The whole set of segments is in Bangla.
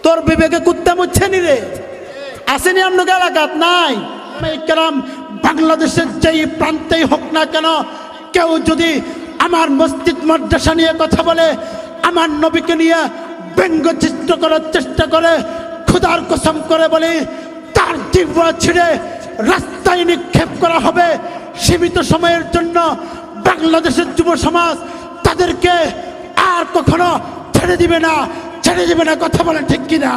তোর বিবেকে কুত্তা মুচ্ছে নি রে? আসেনি অন্য এলাকাত নাই? কেরাম বাংলাদেশের যেই প্রান্তেই হোক না কেন, কেউ যদি আমার মসজিদ মাদ্রাসা নিয়ে কথা বলে, আমার নবীকে নিয়ে ব্যঙ্গচিত্র করার চেষ্টা করে, খোদার কসম করে বলি তার জিহ্বা ছিঁড়ে রাস্তায় নিক্ষেপ করা হবে। সীমিত সময়ের জন্য বাংলাদেশের যুব সমাজ তাদেরকে আর কখনো ছেড়ে দিবে না, ছেড়ে দিবে না। কথা বলেন ঠিক কিনা?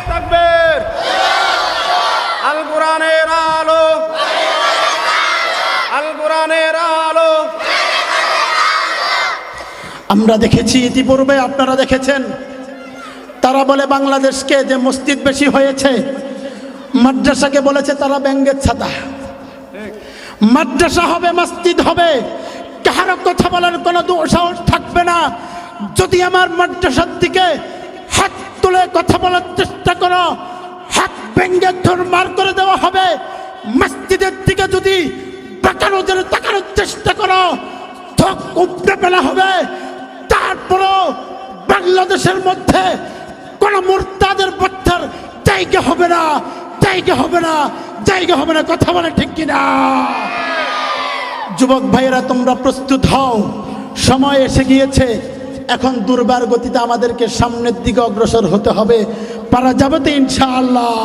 তাকবীর! আল কোরআনের আলো, আল কোরআনের আলো। আমরা দেখেছি ইতিপূর্বে, আপনারা দেখেছেন, তারা বলে বাংলাদেশকে যে মসজিদ বেশি হয়েছে, মাদ্রাসাকে বলেছে তারা ব্যঙ্গের ছাতা। মাদ্রাসা হবে, মসজিদ হবে, কারো কথা বলার কোনো দুঃসাহস থাকবে না। যদি আমার মাদ্রাসার দিকে হাত তুলে কথা বলার চেষ্টা করো, হাত ব্যঙ্গে মার করে দেওয়া হবে। মসজিদের দিকে যদি তাকানোর চেষ্টা করো, চোখ উপড়ে ফেলা হবে। তারপরও বাংলাদেশের মধ্যে কোন মুরতাদের বাচ্চার জায়গা হবে না, জায়গা হবে না, জায়গা হবে না। কথা বলে ঠিক কিনা? যুবক ভাইয়েরা, তোমরা প্রস্তুত হও, সময় এসে গিয়েছে। এখন দুর্বার গতিতে আমাদেরকে সামনের দিকে অগ্রসর হতে হবে। পারা যাবে তো ইনশাআল্লাহ।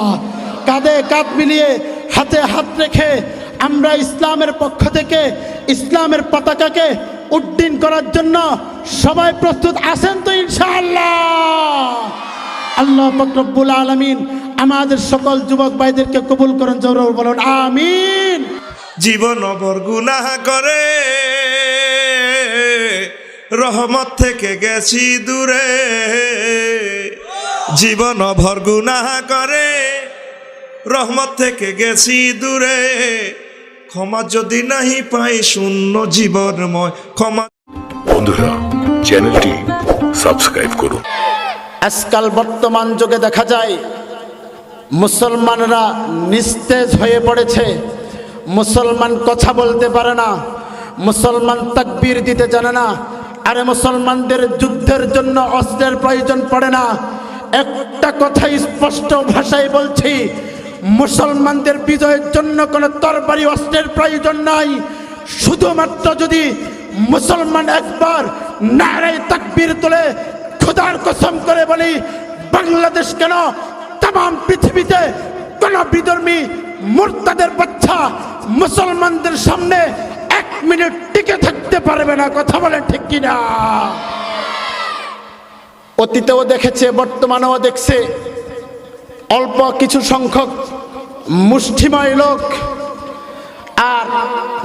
কাঁধে কাঁধ মিলিয়ে, হাতে হাত রেখে আমরা ইসলামের পক্ষ থেকে ইসলামের পতাকাকে উড্ডীন করার জন্য সবাই প্রস্তুত আছেন তো ইনশাআল্লাহ? আল্লাহ পাক রব্বুল আলামিন আমাদের সকল যুবক ভাইদেরকে কবুল করেন। জোরে বলুন আমিন। জীবন ভর গুনাহ করে রহমত থেকে গেছি দূরে, জীবন ভর গুনাহ করে রহমত থেকে গেছি দূরে, ক্ষমা যদি নাহি পাই শূন্য জীবনময় ক্ষমা। বন্ধুরা, চ্যানেলটি সাবস্ক্রাইব করুন। আজকাল বর্তমান যুগে দেখা যায় মুসলমানরা নিস্তেজ হয়ে পড়েছে। মুসলমান কথা বলতে পারে না, মুসলমান তাকবীর দিতে জানে না। আরে মুসলমানদের যুদ্ধের জন্য অস্ত্রের প্রয়োজন পড়ে না। একটা কথা স্পষ্ট ভাষায় বলছি, মুসলমানদের বিজয়ের জন্য কোনো তরবারি অস্ত্রের প্রয়োজন নাই। শুধুমাত্র যদি মুসলমান একবার নারে তাকবীর তোলে, খোদার কসম করে বলি, বাংলাদেশ কেন তাম পৃথিবীতে কোন বিধর্মী মুরতাদের বাচ্চা মুসলমানদের সামনে 1 মিনিট টিকে থাকতে পারবে না। কথা বলেন ঠিক কিনা? অতীতেও দেখেছে, বর্তমানেও দেখছে, অল্প কিছু সংখ্যক মুষ্টিময় লোক, আর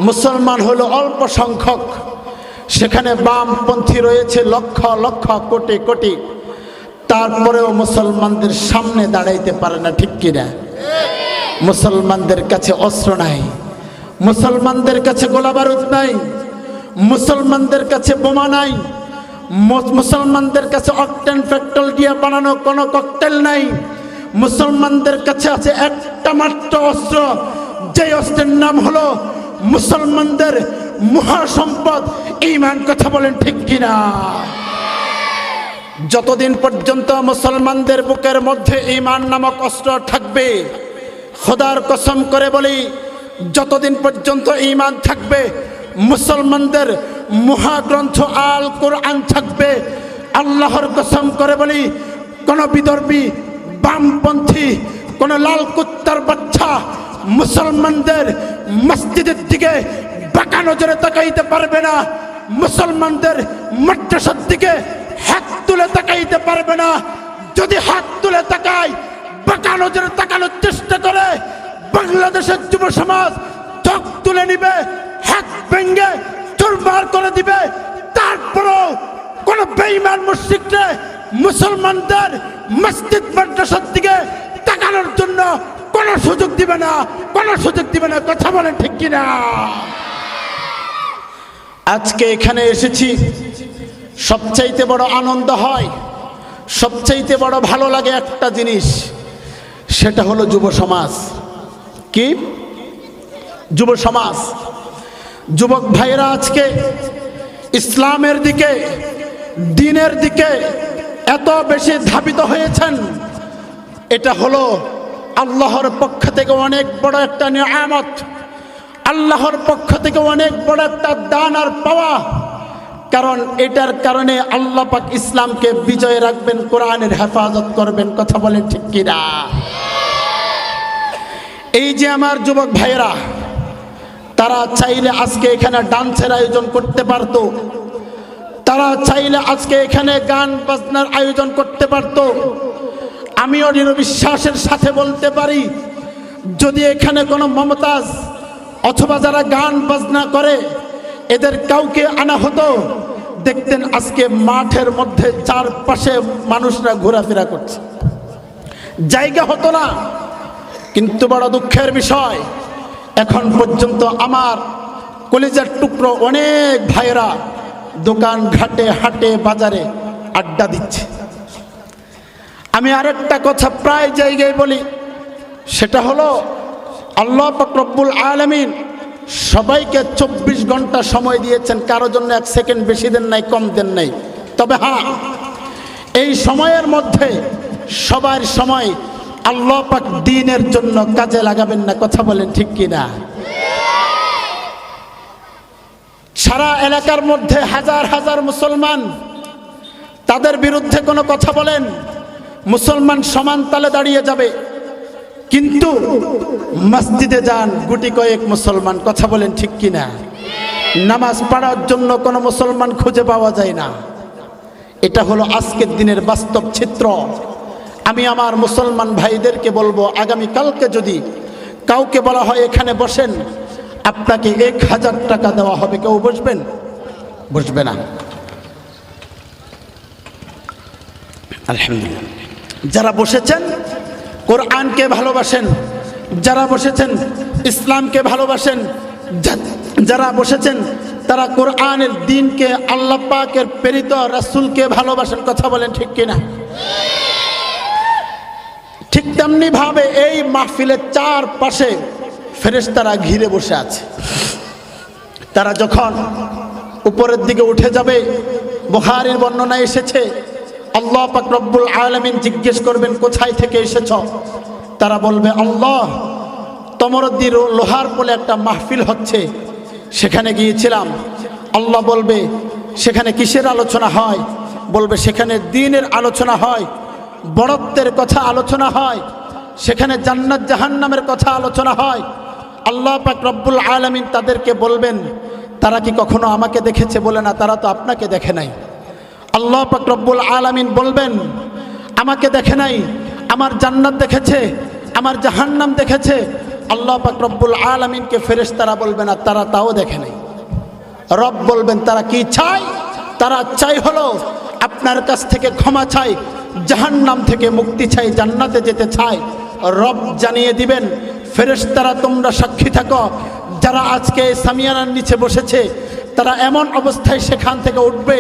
মুসলমান হলো অল্প সংখ্যক। সেখানে বামপন্থী রয়েছে লক্ষ লক্ষ, কোটি কোটি। তারপরেও মুসলমানদের সামনে দাঁড়াইতে পারে না, ঠিক কিনা? মুসলমানদের কাছে অস্ত্র নাই, মুসলমানদের কাছে গোলা বারুদ নাই, মুসলমানদের কাছে বোমা নাই, মুসলমানদের কাছে অকটেন পেট্রোল দিয়ে বানানো কোনো ককটেল নাই। মুসলমানদের কাছে আছে একটা মাত্র অস্ত্র, যে অস্ত্রের নাম হলো মুসলমানদের মহাসম্পদ ঈমান। কথা বলেন ঠিক কিনা? যতদিন পর্যন্ত মুসলমানদের বুকের মধ্যে ঈমান নামক অস্ত্র থাকবে, খোদার কসম করে বলি, যতদিন পর্যন্ত ঈমান থাকবে, মুসলমানদের মহাগ্রন্থ আল কোরআন থাকবে। আল্লাহর কসম করে বলি, কোন বিধর্মী, বামপন্থী, কোন লাল কুত্তার বাচ্চা মুসলমানদের মসজিদের দিকে বাঁকা নজরে তাকাইতে পারবে না, মুসলমানদের মাদ্রাসার দিকে হাত তুলে তাকাইতে পারবে না। যদি হাত তুলে তাকায়, বাঁকা নজরে তাকানোর চেষ্টা করে, বাংলাদেশের যুব সমাজ চোখ তুলে নিবে, হাত ভেঙ্গে চুরমার করে দিবে। তারপরও কোন বেঈমান মুশরিকরে মুসলমানদের মসজিদ মাদ্রাসার দিকে তাকানোর জন্য কোন সুযোগ দিবে না, কোন সুযোগ দিবে না। কথা বলেন ঠিক কিনা? আজকে এখানে এসেছি, সবচাইতে বড় আনন্দ হয়, সবচাইতে বড় ভালো লাগে একটা জিনিস, সেটা হলো যুব সমাজ। কি? যুব সমাজ, যুবক ভাইরা আজকে ইসলামের দিকে, দ্বীনের দিকে, এত বেশি ধাবিত হয়েছেন, এটা হলো আল্লাহর পক্ষ থেকে অনেক বড় একটা নিয়ামত, আল্লাহর পক্ষ থেকে অনেক বড় একটা দান আর পাওয়া। কারণ এটার কারণে আল্লাহ পাক ইসলামকে বিজয় রাখবেন, কোরআনের হেফাজত করবেন। কথা বলেন ঠিক কিনা? এই যে আমার যুবক ভাইয়েরা, তারা চাইলে আজকে এখানে ডান্সের আয়োজন করতে পারতো, তারা চাইলে আজকে এখানে গান বাজনার আয়োজন করতে পারতো। আমিও দৃঢ় বিশ্বাসের সাথে বলতে পারি, যদি এখানে কোনো মমতাজ অথবা যারা গান বাজনা করে এদের কাউকে আনা হতো, দেখতেন আজকে মাঠের মধ্যে চারপাশে মানুষরা ঘোরাফেরা করছে, জায়গা হতো না। কিন্তু বড় দুঃখের বিষয়, এখন পর্যন্ত আমার কলিজার টুকরো অনেক ভাইরা দোকান ঘাটে হাটে বাজারে আড্ডা দিচ্ছে। আমি আরেকটা কথা প্রায় জায়গায় বলি, সেটা হলো আল্লাহ পাক রব্বুল আলামিন সবাইকে 24 ঘন্টা সময় দিয়েছেন, কারো জন্য 1 সেকেন্ড বেশি দেন নাই, কম দেন নাই। তবে হ্যাঁ, এই সময়ের মধ্যে সবার সময় আল্লাহ পাক দ্বীনের জন্য কাজে লাগাবেন না। কথা বলেন ঠিক কিনা? সারা এলাকার মধ্যে হাজার হাজার মুসলমান, তাদের বিরুদ্ধে কোনো কথা বলেন, মুসলমান সমান তালে দাঁড়িয়ে যাবে। কিন্তু মসজিদে যান গুটি কয়েক মুসলমান। কথা বলেন ঠিক কিনা? নামাজ পড়ার জন্য কোনো মুসলমান খুঁজে পাওয়া যায় না। এটা হলো আজকের দিনের বাস্তব চিত্র। আমি আমার মুসলমান ভাইদেরকে বলবো, আগামীকালকে যদি কাউকে বলা হয় এখানে বসেন, আপনাকে 1000 টাকা দেওয়া হবে, কেউ বসবেন? বসবে না। আলহামদুলিল্লাহ, যারা বসেছেন কোরআনকে ভালোবাসেন, যারা বসেছেন ইসলামকে ভালোবাসেন, যারা বসেছেন তারা কোরআনের দ্বীনকে, আল্লাহ পাকের প্রেরিত রাসূলকে ভালোবাসেন। কথা বলেন ঠিক কিনা? ঠিক তেমনি ভাবে এই মাহফিলের চারপাশে ফেরেশতারা ঘিরে বসে আছে। তারা যখন উপরের দিকে উঠে যাবে, বুখারীর বর্ণনায় এসেছে, আল্লাহ পাক রব্বুল আলামিন জিজ্ঞেস করবেন, কোথায় থেকে এসেছ? তারা বলবে, আল্লাহ, তমরদ্দি লোহার বলে একটা মাহফিল হচ্ছে, সেখানে গিয়েছিলাম। আল্লাহ বলবে, সেখানে কিসের আলোচনা হয়? বলবে, সেখানে দ্বীনের আলোচনা হয়, বড়ত্বের কথা আলোচনা হয়, সেখানে জান্নাত জাহান্নামের কথা আলোচনা হয়। আল্লাহ পাক রব্বুল আলামিন তাদেরকে বলবেন, তারা কি কখনো আমাকে দেখেছে? বলে না, তারা তো আপনাকে দেখে নাই। আল্লাহ পাক রব্বুল আলামিন বলবেন, আমাকে দেখে নাই, আমার জান্নাত দেখেছে, আমার জাহান্নাম দেখেছে। আল্লাহ পাক রব্বুল আলামিনকে ফেরেশতারা বলবে না, তারা তাও দেখে নাই। রব বলবেন, তারা কি চায়? তারা চাই হলো আপনার কাছ থেকে ক্ষমা চাই, জাহান্নাম থেকে মুক্তি চাই, জান্নাতে যেতে চায়। রব জানিয়ে দিবেন, ফেরেশতারা তোমরা সাক্ষী থাকো, যারা আজকে সামিয়ানার নিচে বসেছে তারা এমন অবস্থায় সেখান থেকে উঠবে,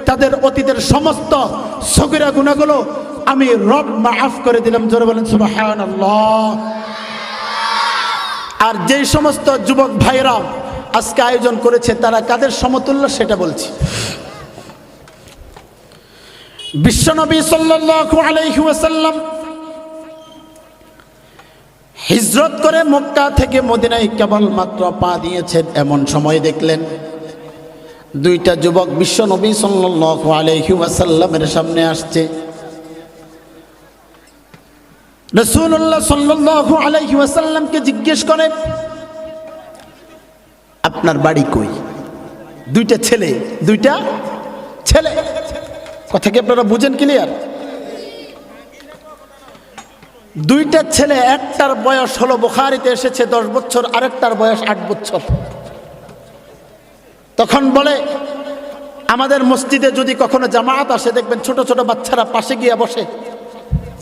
তাদের অতীতের সমস্ত সগীরা গুনাহগুলো আমি রব মাফ করে দিলাম। জোরে বলেন সুবহানাল্লাহ। আর যেই সমস্ত যুবক ভাইরা আজকে আয়োজন করেছে তারা কাদের সমতুল্য সেটা বলছি। বিশ্বনবী সাল্লাল্লাহু আলাইহি ওয়াসাল্লাম হিজরত করে মক্কা থেকে মদিনায় কেবলমাত্র পা দিয়েছেন, এমন সময় দেখলেন দুইটা যুবক বিশ্বনবী সাল্লাল্লাহু আলাইহি ওয়াসাল্লামের সামনে আসছে। রাসূলুল্লাহ সাল্লাল্লাহু আলাইহি ওয়াসাল্লামকে জিজ্ঞেস করে, আপনার বাড়ি কই? দুইটা ছেলে, কথা কি আপনারা বুঝেন ক্লিয়ার? দুইটা ছেলে, একটার বয়স হলো বুখারীতে এসেছে 10 বছর, আরেকটার বয়স 8 বছর। তখন বলে, আমাদের মসজিদে যদি কখনো জামাত আসে দেখবেন ছোট ছোট বাচ্চারা পাশে গিয়ে বসে,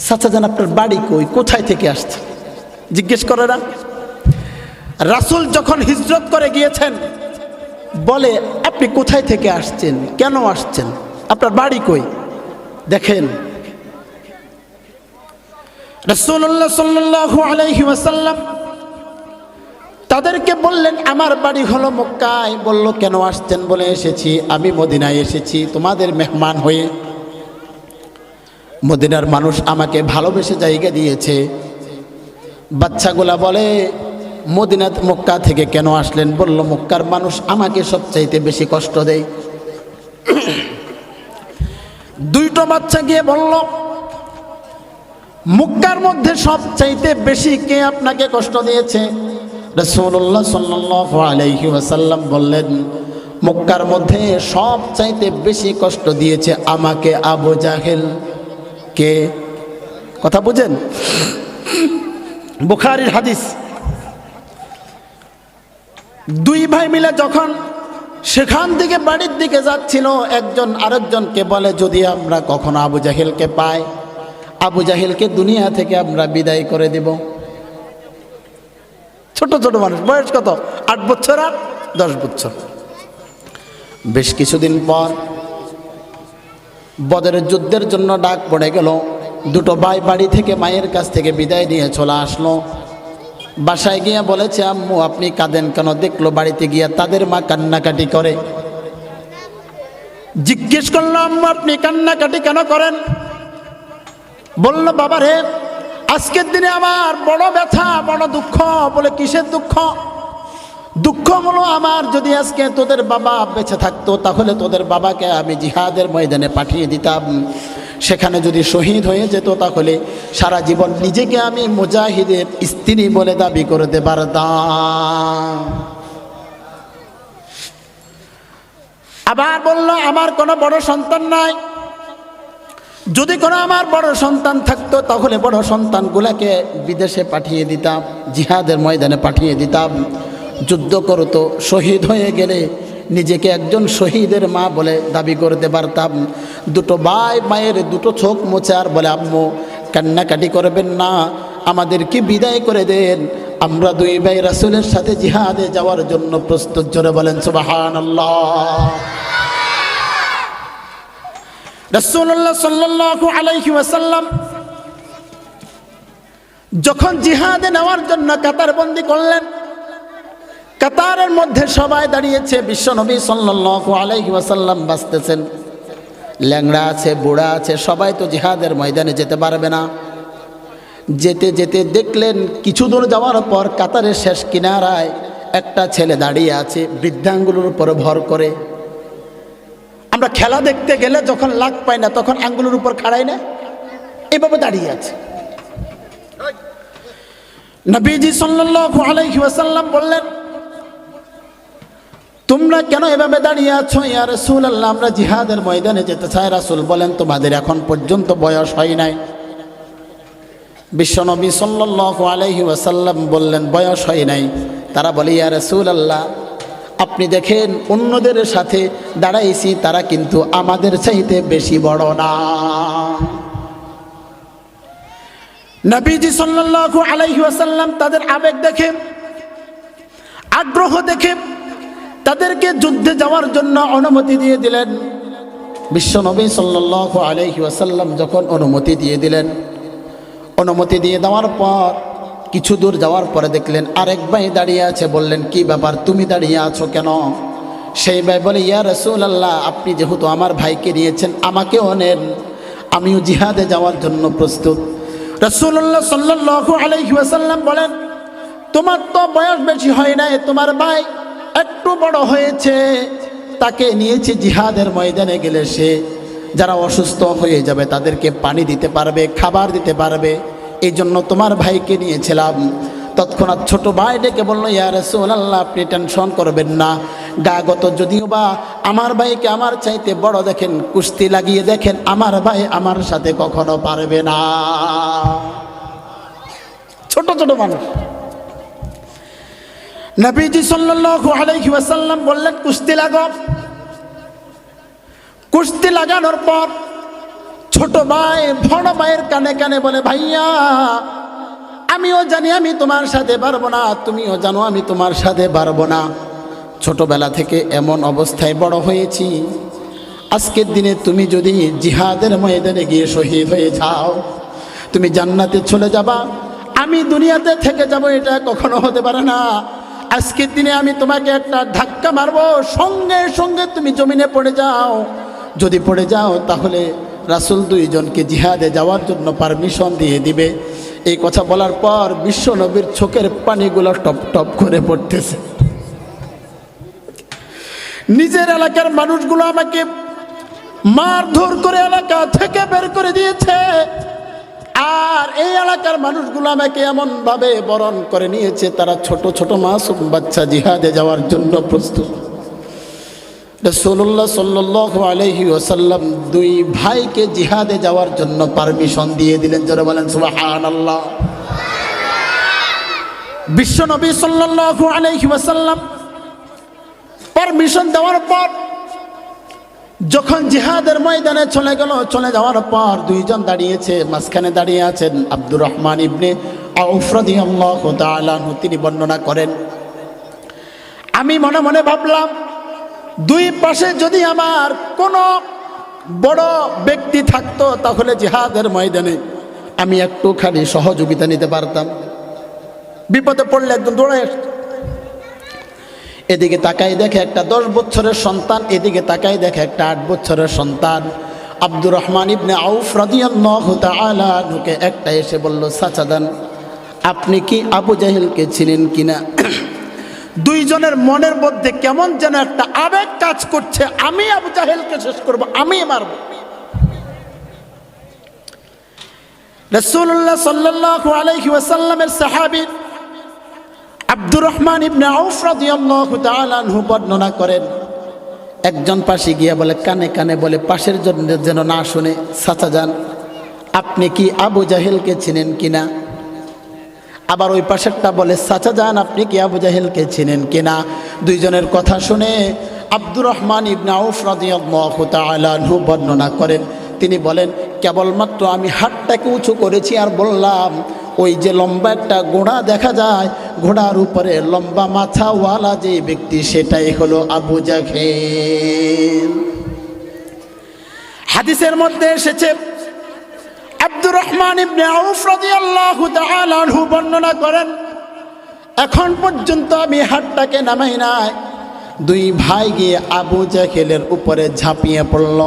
চাচা জান আপনার বাড়ি কই, কোথায় থেকে আসছে? জিজ্ঞেস করে না? রাসূল যখন হিজরত করে গিয়েছেন বলে, আপনি কোথায় থেকে আসছেন, কেন আসছেন, আপনার বাড়ি কই? দেখেন রাসূলুল্লাহ সাল্লাল্লাহু আলাইহি ওয়াসাল্লাম তাদেরকে বললেন, আমার বাড়ি হলো মক্কায়। বলল, কেন আসছেন? বলে, এসেছি আমি মদিনায় এসেছি তোমাদের মেহমান হয়ে। মদিনার মানুষ আমাকে ভালোবেসে জায়গা দিয়েছে। বাচ্চাগুলা বলে মদিনা মক্কা থেকে কেন আসলেন? বলল মক্কার মানুষ আমাকে সবচাইতে বেশি কষ্ট দেয়। দুইটা বাচ্চা গিয়ে বলল মক্কার মধ্যে সবচাইতে বেশি কে আপনাকে কষ্ট দিয়েছে? রাসূলুল্লাহ সাল্লাল্লাহু আলাইহি ওয়াসাল্লাম বললেন মক্কার মধ্যে সবচাইতে বেশি কষ্ট দিয়েছে আমাকে আবু জাহেল। কে? কথা বুঝেন? বুখারীর হাদিস। দুই ভাই মিলে যখন সেখান থেকে বাড়ির দিকে যাচ্ছিল, একজন আরেকজনকে বলে যদি আমরা কখনো আবু জাহেলকে পাই, আবু জাহেলকে দুনিয়া থেকে আমরা বিদায় করে দেব। ছোট ছোট মানুষ, বয়স কত? 8 বছর আর 10 বছর। বেশ কিছুদিন পর বদরের যুদ্ধের জন্য ডাক পড়ে গেল। দুটো ভাই বাড়ি থেকে মায়ের কাছ থেকে বিদায় নিয়ে চলে আসলো। বাসায় গিয়ে বলেছে আম্মু আপনি কাঁদেন কেন? দেখলো বাড়িতে গিয়ে তাদের মা কান্নাকাটি করে। জিজ্ঞেস করলো আম্মু আপনি কান্নাকাটি কেন করেন? বলল বাবা রে আজকের দিনে আমার বড় ব্যথা, বড় দুঃখ। বলে কিসের দুঃখ? দুঃখ হলো আমার যদি আজকে তোদের বাবা বেঁচে থাকতো তাহলে তোদের বাবাকে আমি জিহাদের ময়দানে পাঠিয়ে দিতাম। সেখানে যদি শহীদ হয়ে যেত তাহলে সারা জীবন নিজেকে আমি মুজাহিদের স্ত্রী বলে দাবি করতে পারতাম। আবার বলল আমার কোনো বড় সন্তান নাই, যদি কোনো আমার বড় সন্তান থাকতো তাহলে বড় সন্তানগুলোকে বিদেশে পাঠিয়ে দিতাম, জিহাদের ময়দানে পাঠিয়ে দিতাম, যুদ্ধ করতো, শহীদ হয়ে গেলে নিজেকে একজন শহীদের মা বলে দাবি করতে পারতাম। দুটো ভাই মায়ের দুটো চোখ মুছে আর বলে আম্মু কান্নাকাটি করবেন না, আমাদেরকে বিদায় করে দেন, আমরা দুই ভাই রাসূলের সাথে জিহাদে যাওয়ার জন্য প্রস্তুত। জোরে বলেন সুবহানাল্লাহ। রাসূলুল্লাহ সাল্লাল্লাহু আলাইহি ওয়াসাল্লাম যখন জিহাদে নেওয়ার জন্য কাতারবন্দি করলেন, কাতারের মধ্যে সবাই দাঁড়িয়েছে, বিশ্বনবী সাল্লাল্লাহু আলাইহি ওয়াসাল্লাম বাঁচতেছেন। ল্যাংড়া আছে, বুড়া আছে, সবাই তো জিহাদের ময়দানে যেতে পারবে না। যেতে যেতে দেখলেন কিছু দূর যাওয়ার পর কাতারের শেষ কিনারায় একটা ছেলে দাঁড়িয়ে আছে বৃদ্ধাঙ্গুলের উপরে ভর করে। আমরা খেলা দেখতে গেলে যখন লাগ পাই না তখন আঙ্গুলের উপর খাড়াই না, এভাবে দাঁড়িয়ে আছে। নবীজি সাল্লাল্লাহু আলাইহি ওয়াসাল্লাম বললেন তোমরা কেন এভাবে দাঁড়িয়ে আছো? ইয়া রাসূলুল্লাহ আমরা জিহাদের ময়দানে যেতে চাই। রাসূল বলেন তোমাদের এখন পর্যন্ত বয়স হয় নাই। বিশ্বনবী সাল্লাল্লাহু আলাইহি ওয়াসাল্লাম বললেন বয়স হয় নাই। তারা বলে ইয়া রাসূলুল্লাহ আপনি দেখেন অন্যদের সাথে দাঁড়াইছি, তারা কিন্তু আমাদের চাইতে বেশি বড় না। নবীজি সাল্লাল্লাহু আলাইহি ওয়াসাল্লাম তাদের আবেগ দেখে, আগ্রহ দেখে তাদেরকে যুদ্ধে যাওয়ার জন্য অনুমতি দিয়ে দিলেন। বিশ্বনবী সাল্লাল্লাহু আলাইহি ওয়াসাল্লাম যখন অনুমতি দিয়ে দিলেন, অনুমতি দিয়ে দেওয়ার পর কিছু দূর যাওয়ার পরে দেখলেন আরেক ভাই দাঁড়িয়ে আছে। বললেন কি ব্যাপার, তুমি দাঁড়িয়ে আছো কেন? সেই ভাই বলে ইয়া রাসূলুল্লাহ আপনি যেহেতু আমার ভাইকে নিয়েছেন আমাকেও নেন, আমিও জিহাদে যাওয়ার জন্য প্রস্তুত। রাসূলুল্লাহ সাল্লাল্লাহু আলাইহি ওয়াসাল্লাম বলেন তোমার তো বয়স বেশি হয় নাই, তোমার ভাই একটু বড় হয়েছে, তাকে নিয়েছি জিহাদের ময়দানে গেলে সে যারা অসুস্থ হয়ে যাবে তাদেরকে পানি দিতে পারবে, খাবার দিতে পারবে, এই জন্য তোমার ভাইকে নিয়েছিলাম। তৎক্ষণাৎ ছোট ভাই ডেকে বলল ইয়া রাসূলুল্লাহ আপনি টেনশন করবেন না, গাগত যদিও বা আমার ভাইকে আমার চাইতে বড় দেখেন, কুস্তি লাগিয়ে দেখেন, আমার ভাই আমার সাথে কখনো পারবে না। ছোট ছোট মানুষ। নবীজি সাল্লাল্লাহু আলাইহি ওয়াসাল্লাম বললেন কুস্তি লাগাও। কুস্তি লাগানোর পর ছোট ভাই বড় ভাইয়ের কানে কানে বলে ভাইয়া আমিও জানি আমি তোমার সাথে পারবো না, তুমিও জানো আমি তোমার সাথে পারবো না। ছোটবেলা থেকে এমন অবস্থায় বড় হয়েছি, আজকের দিনে তুমি যদি জিহাদের ময়দানে গিয়ে শহীদ হয়ে যাও তুমি জান্নাতে চলে যাবা, আমি দুনিয়াতে থেকে যাব, এটা কখনো হতে পারে না। আজকের দিনে আমি তোমাকে একটা ধাক্কা মারবো, সঙ্গে সঙ্গে তুমি জমিনে পড়ে যাও, যদি পড়ে যাও তাহলে রাসূল দুইজনকে জিহাদে যাওয়ার জন্য পারমিশন দিয়ে দিবে। এই কথা বলার পর বিশ্ব নবীর চোখের পানিগুলো টপ টপ করে পড়তেছে। নিজের এলাকার মানুষগুলো আমাকে মারধর করে এলাকা থেকে বের করে দিয়েছে, আর এই এলাকার মানুষগুলো আমাকে এমন ভাবে বরণ করে নিয়েছে, তারা ছোট ছোট মাসুম বাচ্চা জিহাদে যাওয়ার জন্য প্রস্তুত। রাসূলুল্লাহ সাল্লাল্লাহু আলাইহি ওয়াসাল্লাম দুই ভাইকে জিহাদে যাওয়ার জন্য পারমিশন দিয়ে দিলেন। জোরে বলেন সুবহানাল্লাহ। বিশ্বনবী সাল্লাল্লাহু আলাইহি ওয়াসাল্লাম পারমিশন দেওয়ার পর যখন জিহাদের ময়দানে চলে যাওয়ার পর দুইজন দাঁড়িয়েছে, মাঝখানে দাঁড়িয়ে আছেন আব্দুর রহমান ইবনে আউফ রাদিয়াল্লাহু তাআলা আনহু। তিনি বর্ণনা করেন, আমি মনে মনে ভাবলাম দুই পাশে যদি আমার কোনো বড় ব্যক্তি থাকতো তাহলে জিহাদের ময়দানে আমি একটুখানি সহযোগিতা নিতে পারতাম। বিপদে পড়লে একদম দৌড়ায় আসতো। এদিকে তাকাই দেখে একটা 10 বছরের সন্তান, এদিকে তাকাই দেখে একটা 8 বছরের সন্তান। আব্দুর রহমান ইবনে আউফ রাদিয়াল্লাহু তাআলা আনহুকে একটা এসে বলল, চাচা যান, আপনি কি আবু জাহেলকে চিনেন কিনা? দুইজনের মনের মধ্যে কেমন যেন একটা আবেগ কাজ করছে, আমি আবু জাহেলকে শেষ করব, আমি মারব। রাসূলুল্লাহ সাল্লাল্লাহু আলাইহি ওয়াসাল্লামের সাহাবী আব্দুর রহমান ইবনে আউফ রাদিয়াল্লাহু তাআলা আনহু বর্ণনা করেন, একজন পাশে গিয়া বলে, কানে কানে বলে, পাশের জন্য যেন না শুনে, চাচা যান, আপনি কি আবু জাহেলকে চিনেন কিনা? আবার ওই পাশেরটা বলে, চাচা যান, আপনি কি আবু জাহেলকে চিনেন কিনা? দুইজনের কথা শুনে আব্দুর রহমান ইবনে আউফ রাদিয়াল্লাহু তাআলা আনহু বর্ণনা করেন, তিনি বলেন, কেবলমাত্র আমি হাতটাকে উঁচু করেছি আর বললাম, ওই যে লম্বা একটা ঘোড়া দেখা যায়, ঘোড়ার উপরে লম্বা মাথাওয়ালা যে ব্যক্তি, সেটাই হলো আবু জাহেল। হাদিসের মধ্যে এসেছে, আব্দুর রহমান ইবনে আউফ রাদিয়াল্লাহু তাআলা আনহু বর্ণনা করেন, এখন পর্যন্ত আমি হাতটাকে নামাই নাই, দুই ভাই গিয়ে আবু জাহেলের উপরে ঝাঁপিয়ে পড়ল।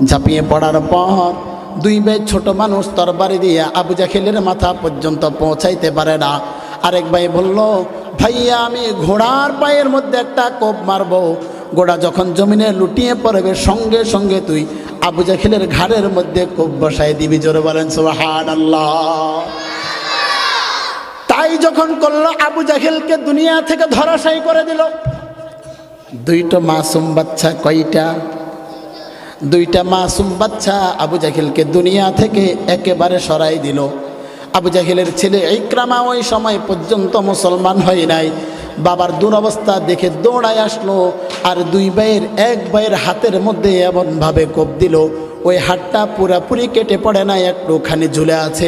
ঝাঁপিয়ে পড়ার পর দুই ভাই ছোট মানুষ, তরবারি দিয়ে আবু জাহেলের মাথা পর্যন্ত পৌঁছাইতে পারে না। আরেক ভাই বলল, ভাইয়া আমি ঘোড়ার পায়ের মধ্যে একটা কোপ মারবো, ঘোড়া যখন জমিনে লুটিয়ে পড়বে সঙ্গে সঙ্গে তুই আবু জাহেলের ঘাড়ের মধ্যে কোপ বসাই দিবি। জোরে বলেন সুবহানাল্লাহ। তাই যখন করলো, আবু জাহেলকে দুনিয়া থেকে ধরাশায়ী করে দিল। দুইটা মাসুম বাচ্চা, কয়টা? দুইটা মাসুম বাচ্চা আবু জাহেলকে দুনিয়া থেকে একেবারে সরাই দিল। আবু জাহেলের ছেলে ইকরামা ওই সময় পর্যন্ত মুসলমান হয় নাই, বাবার দুরবস্থা দেখে দৌড়ায় আসলো, আর দুই ভাইয়ের এক ভাইয়ের হাতের মধ্যে এমনভাবে কোপ দিল, ওই হাতটা পুরাপুরি কেটে পড়ে না, একটুখানি ঝুলে আছে।